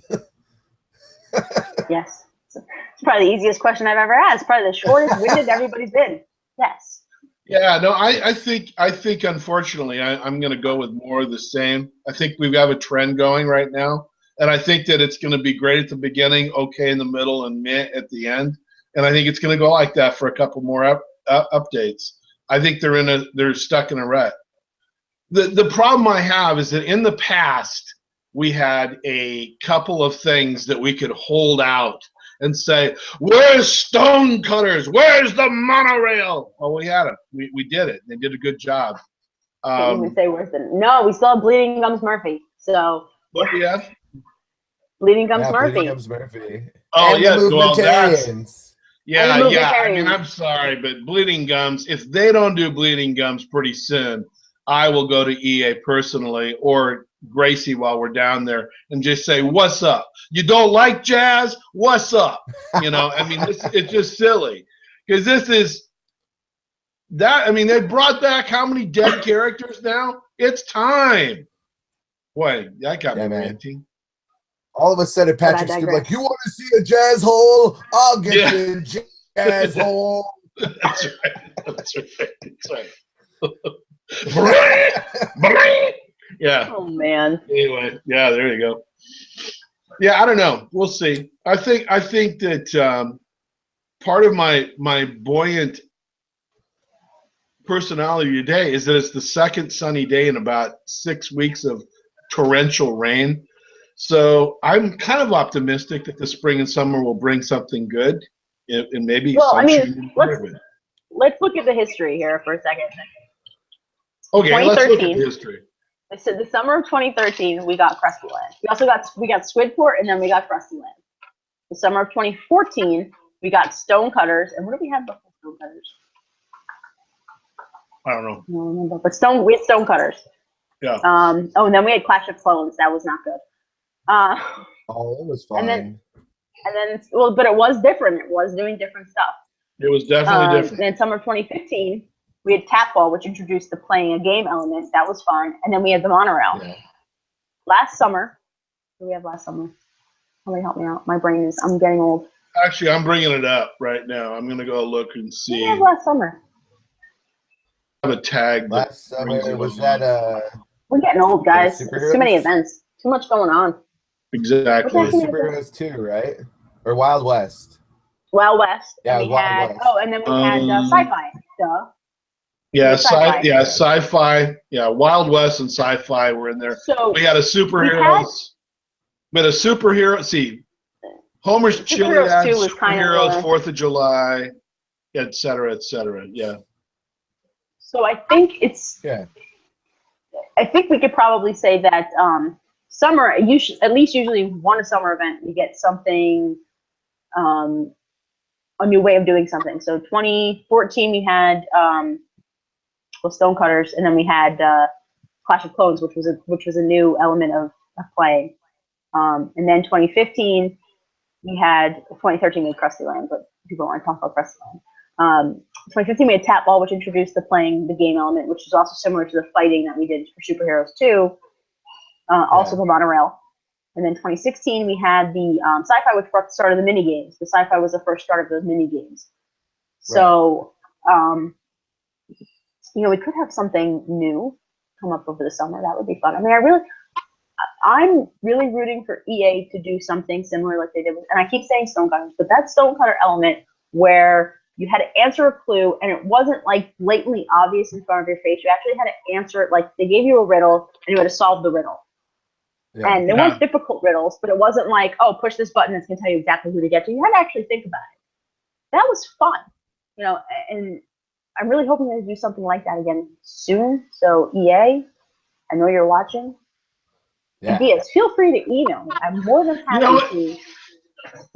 Speaker 1: Yes. It's probably the easiest question I've ever asked. Probably the shortest winded everybody's been. Yes.
Speaker 3: Yeah, no, I think unfortunately I'm going to go with more of the same. I think we've got a trend going right now, and I think that it's going to be great at the beginning, okay in the middle, and meh at the end. And I think it's going to go like that for a couple more updates. I think they're stuck in a rut. The problem I have is that in the past we had a couple of things that we could hold out and say, where's Stonecutters? Where's the monorail? Well, we had them. We did it. They did a good job.
Speaker 1: Can't even say worse than no. We still have Bleeding Gums Murphy. So
Speaker 3: what do you have?
Speaker 1: Bleeding Gums Murphy.
Speaker 2: Bleeding Gums Murphy.
Speaker 3: Oh,
Speaker 2: and
Speaker 3: yeah.
Speaker 2: The
Speaker 3: Well,
Speaker 2: Movementarians.
Speaker 3: Yeah. I mean, I'm sorry, but Bleeding Gums, if they don't do Bleeding Gums pretty soon, I will go to EA personally or Gracie while we're down there and just say, what's up? You don't like jazz? What's up? You know, I mean, it's just silly because this is that. I mean, they brought back how many dead characters now? It's time. Boy, that got me ranting.
Speaker 2: All of a sudden, Patrick's like, you want to see a jazz hole? I'll get you a jazz hole.
Speaker 3: That's right. Yeah.
Speaker 1: Oh man.
Speaker 3: Anyway, yeah, there you go. Yeah, I don't know. We'll see. I think that part of my buoyant personality today is that it's the second sunny day in about 6 weeks of torrential rain. So I'm kind of optimistic that the spring and summer will bring something good, and maybe.
Speaker 1: Well, I mean, let's look at the history here for a second.
Speaker 3: Okay, let's look at the history.
Speaker 1: So the summer of 2013, we got Krusty Land. We got Squidport, and then we got Krusty Land. The summer of 2014, we got Stonecutters, and what did we have before Stonecutters?
Speaker 3: I don't know.
Speaker 1: I don't remember, but we had Stonecutters.
Speaker 3: Yeah.
Speaker 1: Oh, and then we had Clash of Clones. That was not good.
Speaker 2: It was fun.
Speaker 1: And then, well, but it was different. It was doing different stuff.
Speaker 3: It was definitely different.
Speaker 1: Then summer of 2015. We had Tap Ball, which introduced the playing a game element. That was fun. And then we had the monorail. Yeah. Last summer, what did we have last summer? Somebody help me out. I'm getting old.
Speaker 3: Actually, I'm bringing it up right now. I'm going to go look and see.
Speaker 1: What did we have last summer?
Speaker 3: I have a tag.
Speaker 2: Last summer, was that
Speaker 1: We're getting old, guys. Too many events. Too much going on.
Speaker 3: Exactly.
Speaker 2: Superheroes 2, right? Or Wild West?
Speaker 1: Wild West.
Speaker 2: Yeah,
Speaker 1: and we had West. Oh, and then we had sci-fi. Duh.
Speaker 3: Yeah, sci-fi. Yeah, Wild West and sci-fi were in there. So we had a superheroes. We had a superhero. See, Homer's Chiliad, superheroes, 4th of July, et cetera, et cetera. Yeah.
Speaker 1: So I think I think we could probably say that summer, usually one summer event, you get something, a new way of doing something. So 2014, we had with Stonecutters, and then we had Clash of Clones, which was a new element of playing. And then 2015, we had 2013 we had Krusty Land, but people want to talk about Krusty Land. 2015 we had Tap Ball, which introduced the playing the game element, which is also similar to the fighting that we did for Superheroes 2, also for Monorail. And then 2016 we had the Sci-Fi, which brought the start of the mini games. The Sci-Fi was the first start of those mini games. So, we could have something new come up over the summer. That would be fun. I mean, I'm really rooting for EA to do something similar like they did with, and I keep saying Stonecutters, but that Stonecutter element where you had to answer a clue and it wasn't like blatantly obvious in front of your face. You actually had to answer it, like they gave you a riddle and you had to solve the riddle. Yeah. And they weren't difficult riddles, but it wasn't like, oh, push this button, it's going to tell you exactly who to get to. You had to actually think about it. That was fun, and I'm really hoping to do something like that again soon. So EA, I know you're watching. Yeah. Ideas, feel free to email me. I'm more than happy to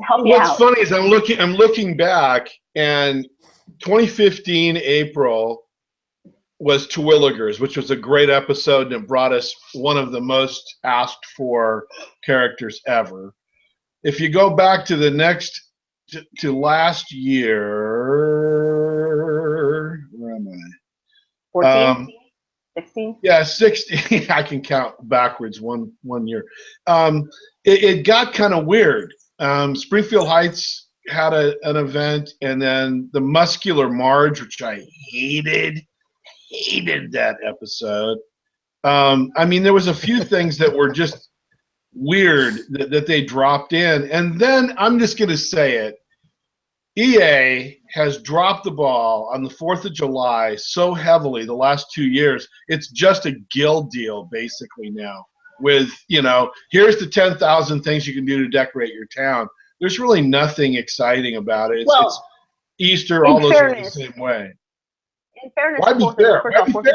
Speaker 1: help you out.
Speaker 3: What's funny is I'm looking back, and 2015 April was Terwilligers, which was a great episode, and it brought us one of the most asked for characters ever. If you go back to the to last year, where am I?
Speaker 1: 14? 16?
Speaker 3: Yeah, 16. I can count backwards one year. It got kind of weird. Springfield Heights had an event, and then the Muscular Marge, which I hated that episode. I mean, there was a few things that were just weird that they dropped in. And then I'm just going to say it. EA has dropped the ball on the 4th of July so heavily the last 2 years. It's just a guild deal basically now with, here's the 10,000 things you can do to decorate your town. There's really nothing exciting about it. It's Easter, all those are the same way.
Speaker 1: In fairness,
Speaker 3: why be fair?
Speaker 1: I don't
Speaker 3: want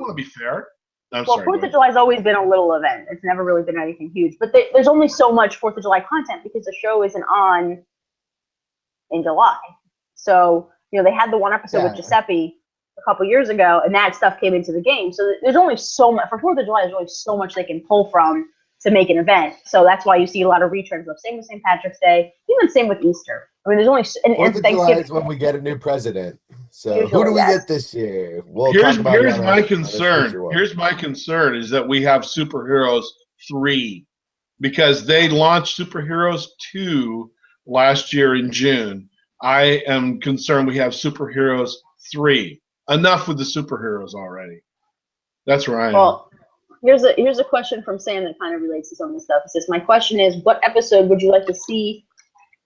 Speaker 3: to be fair.
Speaker 1: Well, 4th of July has always been a little event. It's never really been anything huge. But there's only so much 4th of July content because the show isn't on in July. So, they had the one episode with Giuseppe a couple years ago, and that stuff came into the game. So there's only so much. For 4th of July, there's only so much they can pull from to make an event. So that's why you see a lot of retrends of same with St. Patrick's Day, even same with Easter. I mean, there's only and
Speaker 2: 4th of July is when we get a new president. So usually, who do we get this year?
Speaker 3: Here's my concern. Here's my concern is that we have Superheroes 3 because they launched Superheroes 2 last year in June. I am concerned we have Superheroes 3. Enough with the superheroes already. That's where I am.
Speaker 1: Well, here's a question from Sam that kind of relates to some of the stuff. It says, my question is, what episode would you like to see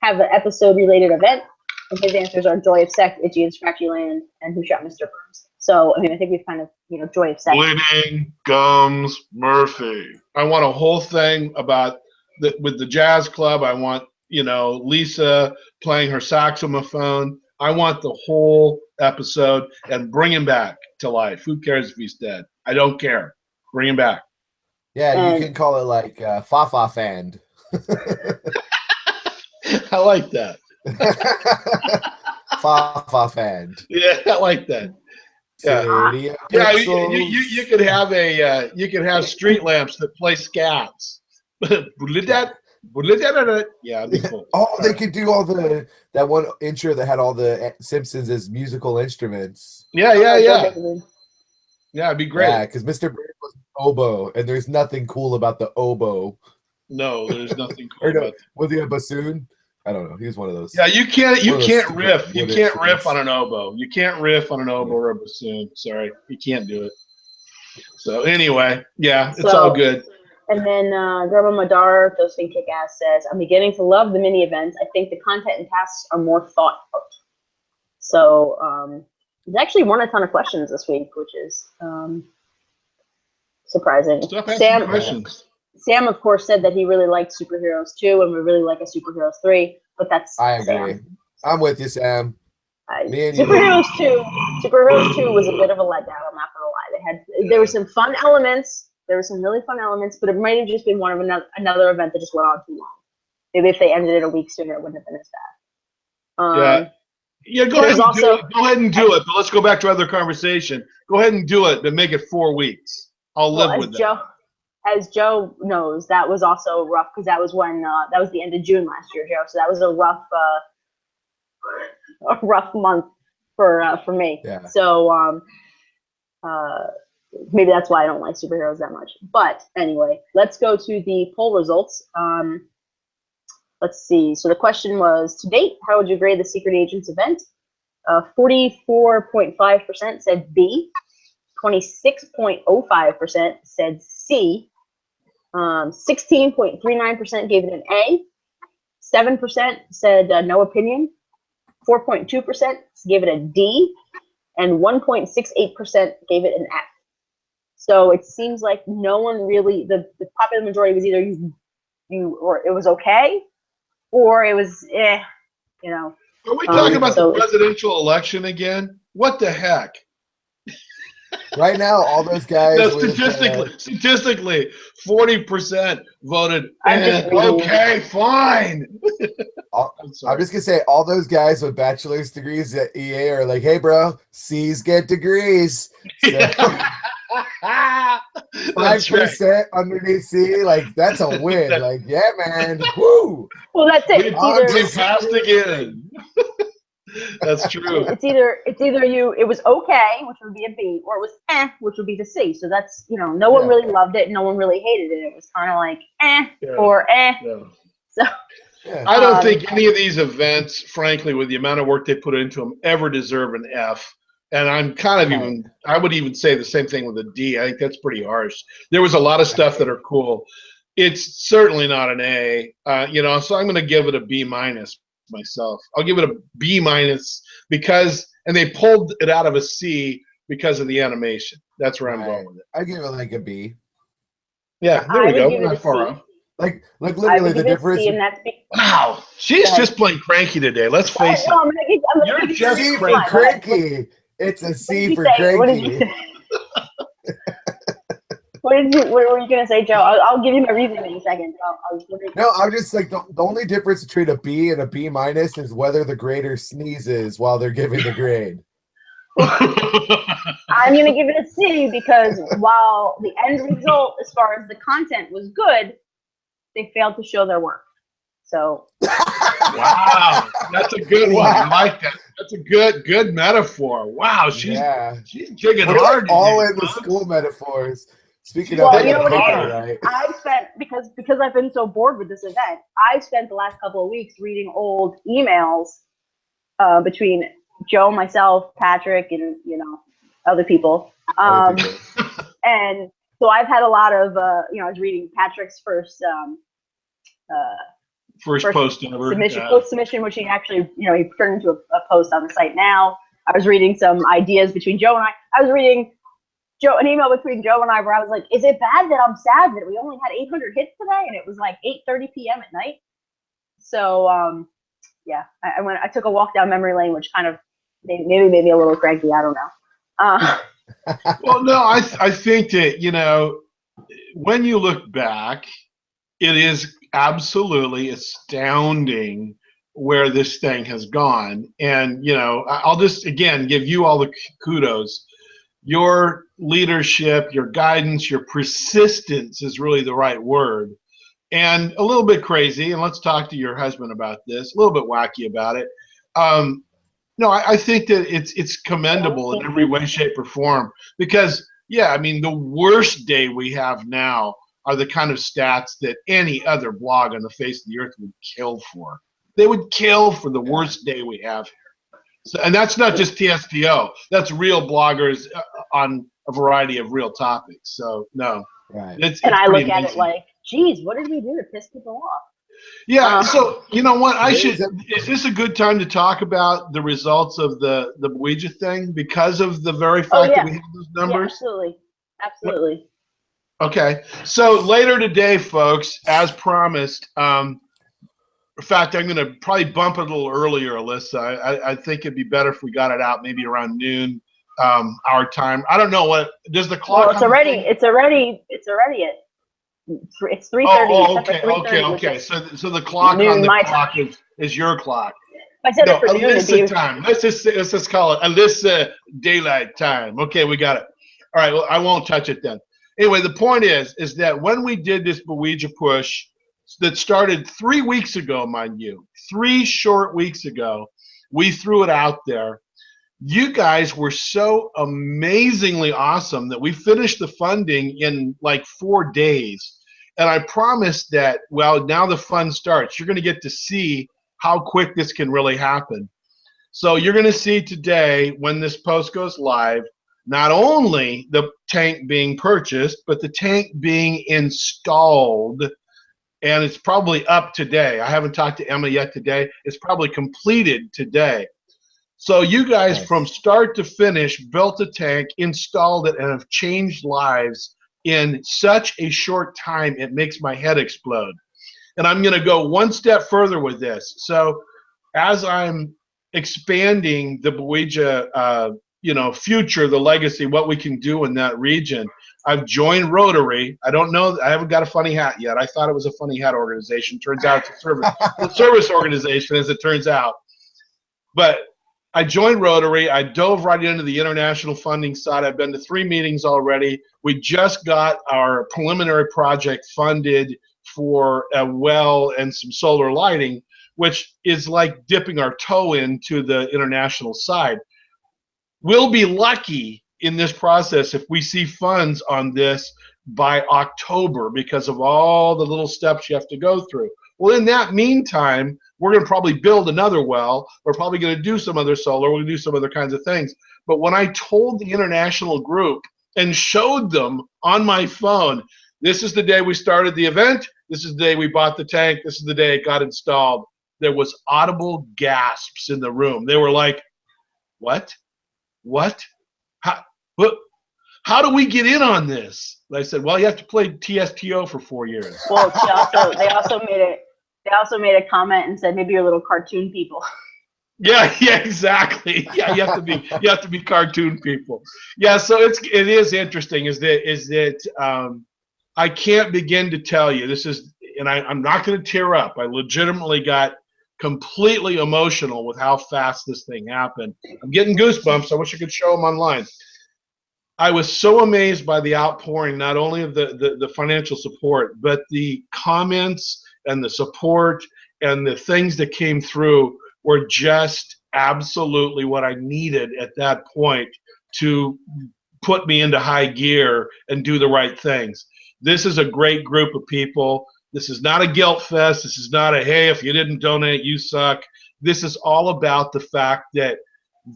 Speaker 1: have an episode-related event? And his answers are Joy of Sex, Itchy and Scratchy Land, and Who Shot Mr. Burns. So, I mean, I think we've kind of, Joy of Sex.
Speaker 3: Bleeding Gums Murphy. I want a whole thing about with the jazz club. I want, Lisa playing her saxophone. I want the whole episode and bring him back to life. Who cares if he's dead? I don't care. Bring him back.
Speaker 2: Yeah, you can call it like Fa Fand.
Speaker 3: I like that.
Speaker 2: Fa Fand.
Speaker 3: Yeah, I like that. Yeah, you could have street lamps that play scats. Yeah, it'd be cool.
Speaker 2: Oh, they could do all that one intro that had all the Simpsons as musical instruments.
Speaker 3: Yeah, it'd be great.
Speaker 2: Yeah, because Mr. Bird was an oboe, and there's nothing cool about the oboe.
Speaker 3: No, there's nothing cool about it.
Speaker 2: Was he a bassoon? I don't know. He was one of those.
Speaker 3: Yeah, you can't riff. You can't riff on an oboe. You can't riff on an oboe or a bassoon. Sorry, you can't do it. So anyway, it's all good.
Speaker 1: And then Grandma Madar, Josephine Kickass says, I'm beginning to love the mini events. I think the content and tasks are more thought out. So there's actually won a ton of questions this week, which is surprising. Sam, of course, said that he really liked Superheroes 2 and would really like a Superheroes 3, but that's
Speaker 2: I agree.
Speaker 1: Sam.
Speaker 2: I'm with you, Sam.
Speaker 1: Superheroes 2 was a bit of a letdown, I'm not gonna lie. There were some fun elements. There were some really fun elements, but it might have just been one of another event that just went on too long. Maybe if they ended it a week sooner, it wouldn't have been as bad.
Speaker 3: Yeah, go ahead and do it. Go ahead and do it. But let's go back to other conversation. Go ahead and do it, but make it 4 weeks. I'll live with that.
Speaker 1: As Joe knows, that was also rough because that was when that was the end of June last year, Joe. So that was a rough month for me.
Speaker 2: Yeah.
Speaker 1: So maybe that's why I don't like superheroes that much. But anyway, let's go to the poll results. Let's see. So the question was, to date, how would you grade the Secret Agents event? 44.5% said B. 26.05% said C. 16.39% gave it an A. 7% said no opinion. 4.2% gave it a D. And 1.68% gave it an F. So it seems like no one really, the popular majority was either you or it was okay, or it was you know.
Speaker 3: Are we talking about the presidential election again? What the heck?
Speaker 2: Right now, all those guys.
Speaker 3: No, statistically, 40% voted. Okay, fine.
Speaker 2: I'm just gonna say, all those guys with bachelor's degrees at EA are like, "Hey, bro, C's get degrees." So, 5% underneath C, like that's a win. Like, yeah, man, woo.
Speaker 1: Well, that's it.
Speaker 3: We passed again. That's true.
Speaker 1: It's either it was okay, which would be a B, or it was which would be the C. So that's, no one really loved it, no one really hated it. It was kind of like or Yeah. So
Speaker 3: I don't think any of these events, frankly, with the amount of work they put into them, ever deserve an F. And I'm kind of I would even say the same thing with a D. I think that's pretty harsh. There was a lot of stuff that are cool. It's certainly not an A, so I'm going to give it a B minus myself. I'll give it a B minus because they pulled it out of a C because of the animation. That's where I'm going with it.
Speaker 2: I give it like a B.
Speaker 3: Yeah, there we go. We're not far off.
Speaker 2: Like literally the difference.
Speaker 3: Wow, she's just plain cranky today. Let's face it.
Speaker 2: You're just C for cranky. It's a C for cranky.
Speaker 1: What were you gonna say, Joe? I'll give you my reasoning in a second.
Speaker 2: No, I'm just like the only difference between a B and a B minus is whether the grader sneezes while they're giving the grade.
Speaker 1: I'm gonna give it a C because while the end result, as far as the content, was good, they failed to show their work. So.
Speaker 3: Wow, that's a good one. I like that. That's a good metaphor. Wow, she's digging hard.
Speaker 2: All in the school metaphors. Speaking of,
Speaker 1: right? I spent because I've been so bored with this event. I spent the last couple of weeks reading old emails between Joe, myself, Patrick, and other people. And so I've had a lot of I was reading Patrick's first
Speaker 3: post ever.
Speaker 1: Post submission, which he actually he turned into a post on the site now. I was reading some ideas between Joe and I. I was reading an email between Joe and I where I was like, is it bad that I'm sad that we only had 800 hits today? And it was like 8:30 p.m. at night. So, I took a walk down memory lane, which kind of maybe made me a little cranky. I don't know.
Speaker 3: Well, no, I think that, when you look back, it is absolutely astounding where this thing has gone. And, I'll just, again, give you all the kudos. Your leadership, your guidance, your persistence is really the right word. And a little bit crazy, and let's talk to your husband about this, a little bit wacky about it. No, I think that it's commendable in every way, shape, or form. Because, the worst day we have now are the kind of stats that any other blog on the face of the earth would kill for. They would kill for the worst day we have here. So, and that's not just TSTO. That's real bloggers on a variety of real topics. So, no.
Speaker 2: Right.
Speaker 1: It's I look at it like, geez, what did we do to piss people off?
Speaker 3: Yeah, so you know what? Is this a good time to talk about the results of the Ouija thing because of the very fact that we have those numbers?
Speaker 1: Yeah, absolutely.
Speaker 3: Okay, so later today, folks, as promised, in fact, I'm going to probably bump it a little earlier, Alyssa. I think it'd be better if we got it out maybe around noon our time. I don't know what does the clock.
Speaker 1: Well, it's already at. It's 3:30.
Speaker 3: Oh, okay. So the clock on the clock is your clock.
Speaker 1: I said it for noon, it'd
Speaker 3: Alyssa
Speaker 1: be
Speaker 3: time. Let's just call it Alyssa daylight time. Okay, we got it. All right, well, I won't touch it then. Anyway, the point is that when we did this Ouija push that started 3 weeks ago, mind you, 3 short weeks ago, we threw it out there. You guys were so amazingly awesome that we finished the funding in like 4 days. And I promised that, well, now the fun starts. You're going to get to see how quick this can really happen. So you're going to see today, when this post goes live, not only the tank being purchased, but the tank being installed. And it's probably up today. I haven't talked to Emma yet today. It's probably completed today. So you guys,
Speaker 2: Nice.
Speaker 3: from start to finish, built a tank, installed it, and have changed lives in such a short time, it makes my head explode. And I'm going to go one step further with this. So as I'm expanding the Ouija, future, the legacy, what we can do in that region, I've joined Rotary. I don't know. I haven't got a funny hat yet. I thought it was a funny hat organization. Turns out it's a service organization, as it turns out. But I joined Rotary. I dove right into the international funding side. I've been to 3 meetings already. We just got our preliminary project funded for a well and some solar lighting, which is like dipping our toe into the international side. We'll be lucky in this process if we see funds on this by October because of all the little steps you have to go through. Well, in that meantime, we're going to probably build another well. We're probably going to do some other solar. We're going to do some other kinds of things. But when I told the international group and showed them on my phone, this is the day we started the event. This is the day we bought the tank. This is the day it got installed. There was audible gasps in the room. They were like, what? What? How do we get in on this? And I said, well, you have to play TSTO for 4 years.
Speaker 1: Well, they also made a comment and said, maybe you're little cartoon people.
Speaker 3: Yeah, exactly. Yeah, you have to be cartoon people. Yeah, so it is interesting. Is that I can't begin to tell you. This is, and I'm not going to tear up. I legitimately got completely emotional with how fast this thing happened. I'm getting goosebumps. I wish I could show them online. I was so amazed by the outpouring, not only of the financial support, but the comments and the support and the things that came through were just absolutely what I needed at that point to put me into high gear and do the right things. This is a great group of people. This is not a guilt fest. This is not a, hey, if you didn't donate, you suck. This is all about the fact that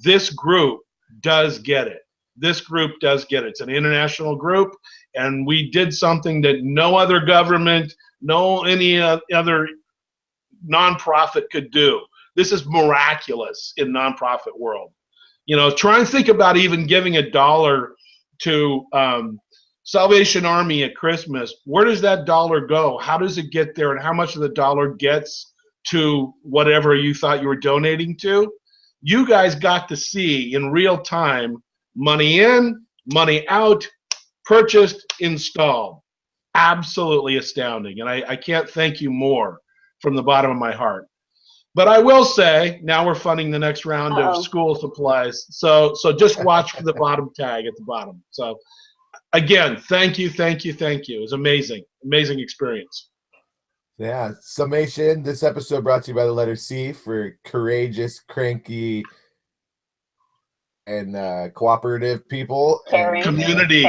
Speaker 3: this group does get it. This group does get it. It's an international group, and we did something that no other government, any other nonprofit could do. This is miraculous in nonprofit world. Try and think about even giving $1 to Salvation Army at Christmas. Where does that dollar go? How does it get there, and how much of the dollar gets to whatever you thought you were donating to? You guys got to see in real time, money in, money out, purchased, installed. Absolutely astounding. And I can't thank you more from the bottom of my heart. But I will say, now we're funding the next round of school supplies. So just watch for the bottom tag at the bottom. So again, thank you. It was amazing. Amazing experience.
Speaker 2: Yeah. Summation. This episode brought to you by the letter C for courageous, cranky, and cooperative people.
Speaker 1: Caring.
Speaker 3: Community.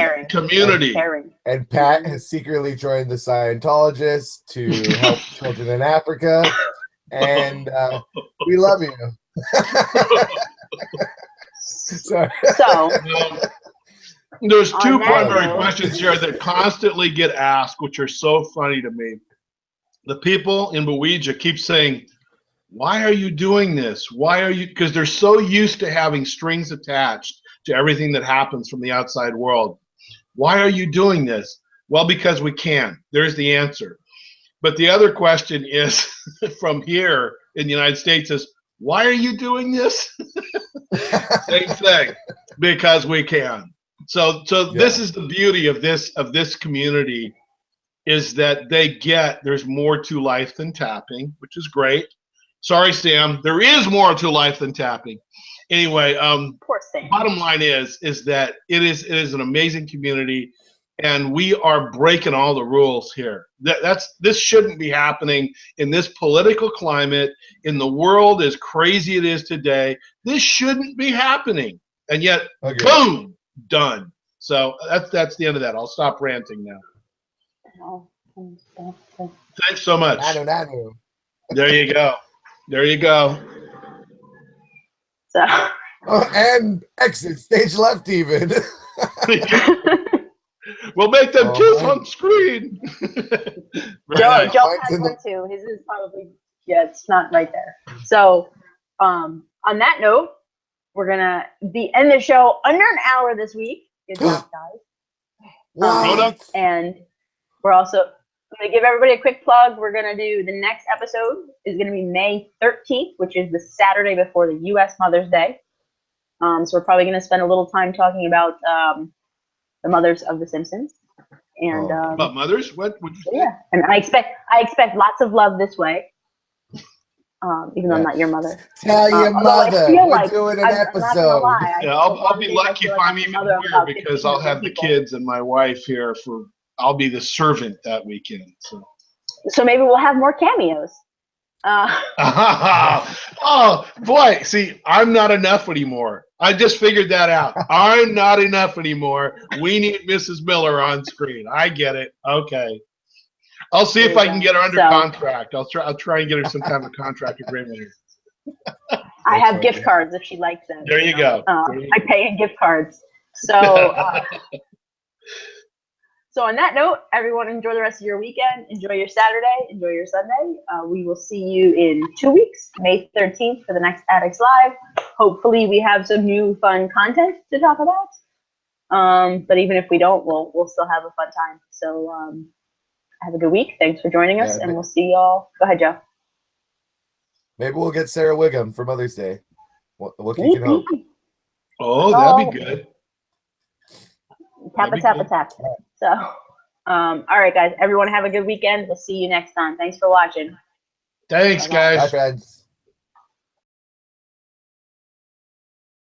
Speaker 2: And Pat has secretly joined the Scientologists to help children in Africa. And we love you.
Speaker 1: So
Speaker 3: there's 2 primary questions here that constantly get asked, which are so funny to me. The people in Ouija keep saying, why are you doing this? Why are you? Because they're so used to having strings attached to everything that happens from the outside world. Why are you doing this? Well, because we can. There's the answer. But the other question is from here in the United States is, why are you doing this? Same thing, because we can. So This is the beauty of this community, is that they get there's more to life than tapping, which is great. Sorry, Sam. There is more to life than tapping. Anyway,
Speaker 1: Poor Sam.
Speaker 3: bottom line is that it is an amazing community, and we are breaking all the rules here. This shouldn't be happening in this political climate, in the world as crazy it is today. This shouldn't be happening, and yet, boom, done. So that's the end of that. I'll stop ranting now. Thanks so much.
Speaker 2: Nanu.
Speaker 3: There you go. There you go.
Speaker 1: So.
Speaker 2: And exit stage left even.
Speaker 3: We'll make them kiss on screen.
Speaker 1: Joe has one too. His is probably, it's not right there. So on that note, we're gonna end the show under an hour this week. Good job, guys.
Speaker 2: What?
Speaker 1: And we're also gonna give everybody a quick plug. We're gonna do the next episode is gonna be May 13th, which is the Saturday before the U.S. Mother's Day. So we're probably gonna spend a little time talking about the mothers of The Simpsons. And
Speaker 3: about mothers? What would you say?
Speaker 1: Yeah, and I expect lots of love this way. Even though I'm not your mother.
Speaker 2: Tell your mother we're doing an episode.
Speaker 3: I'll be lucky if I'm even here because I'll have the kids and my wife here I'll be the servant that weekend.
Speaker 1: So maybe we'll have more cameos.
Speaker 3: Oh boy, see, I'm not enough anymore. I just figured that out. I'm not enough anymore. We need Mrs. Miller on screen. I get it. Okay. I'll see if I can get her under contract. I'll try and get her some kind of contract agreement here.
Speaker 1: I have gift cards if she likes them.
Speaker 3: There you go.
Speaker 1: I pay in gift cards. So so on that note, everyone enjoy the rest of your weekend. Enjoy your Saturday. Enjoy your Sunday. We will see you in 2 weeks, May 13th, for the next Addicts Live. Hopefully, we have some new fun content to talk about. But even if we don't, we'll still have a fun time. So have a good week. Thanks for joining us, and we'll see y'all. Go ahead, Joe.
Speaker 2: Maybe we'll get Sarah Wiggum for Mother's Day. What can you hope?
Speaker 3: Oh, that'd be good.
Speaker 1: Tap. So, all right, guys. Everyone have a good weekend. We'll see you next time. Thanks for watching.
Speaker 3: Thanks, guys.
Speaker 2: Bye, friends.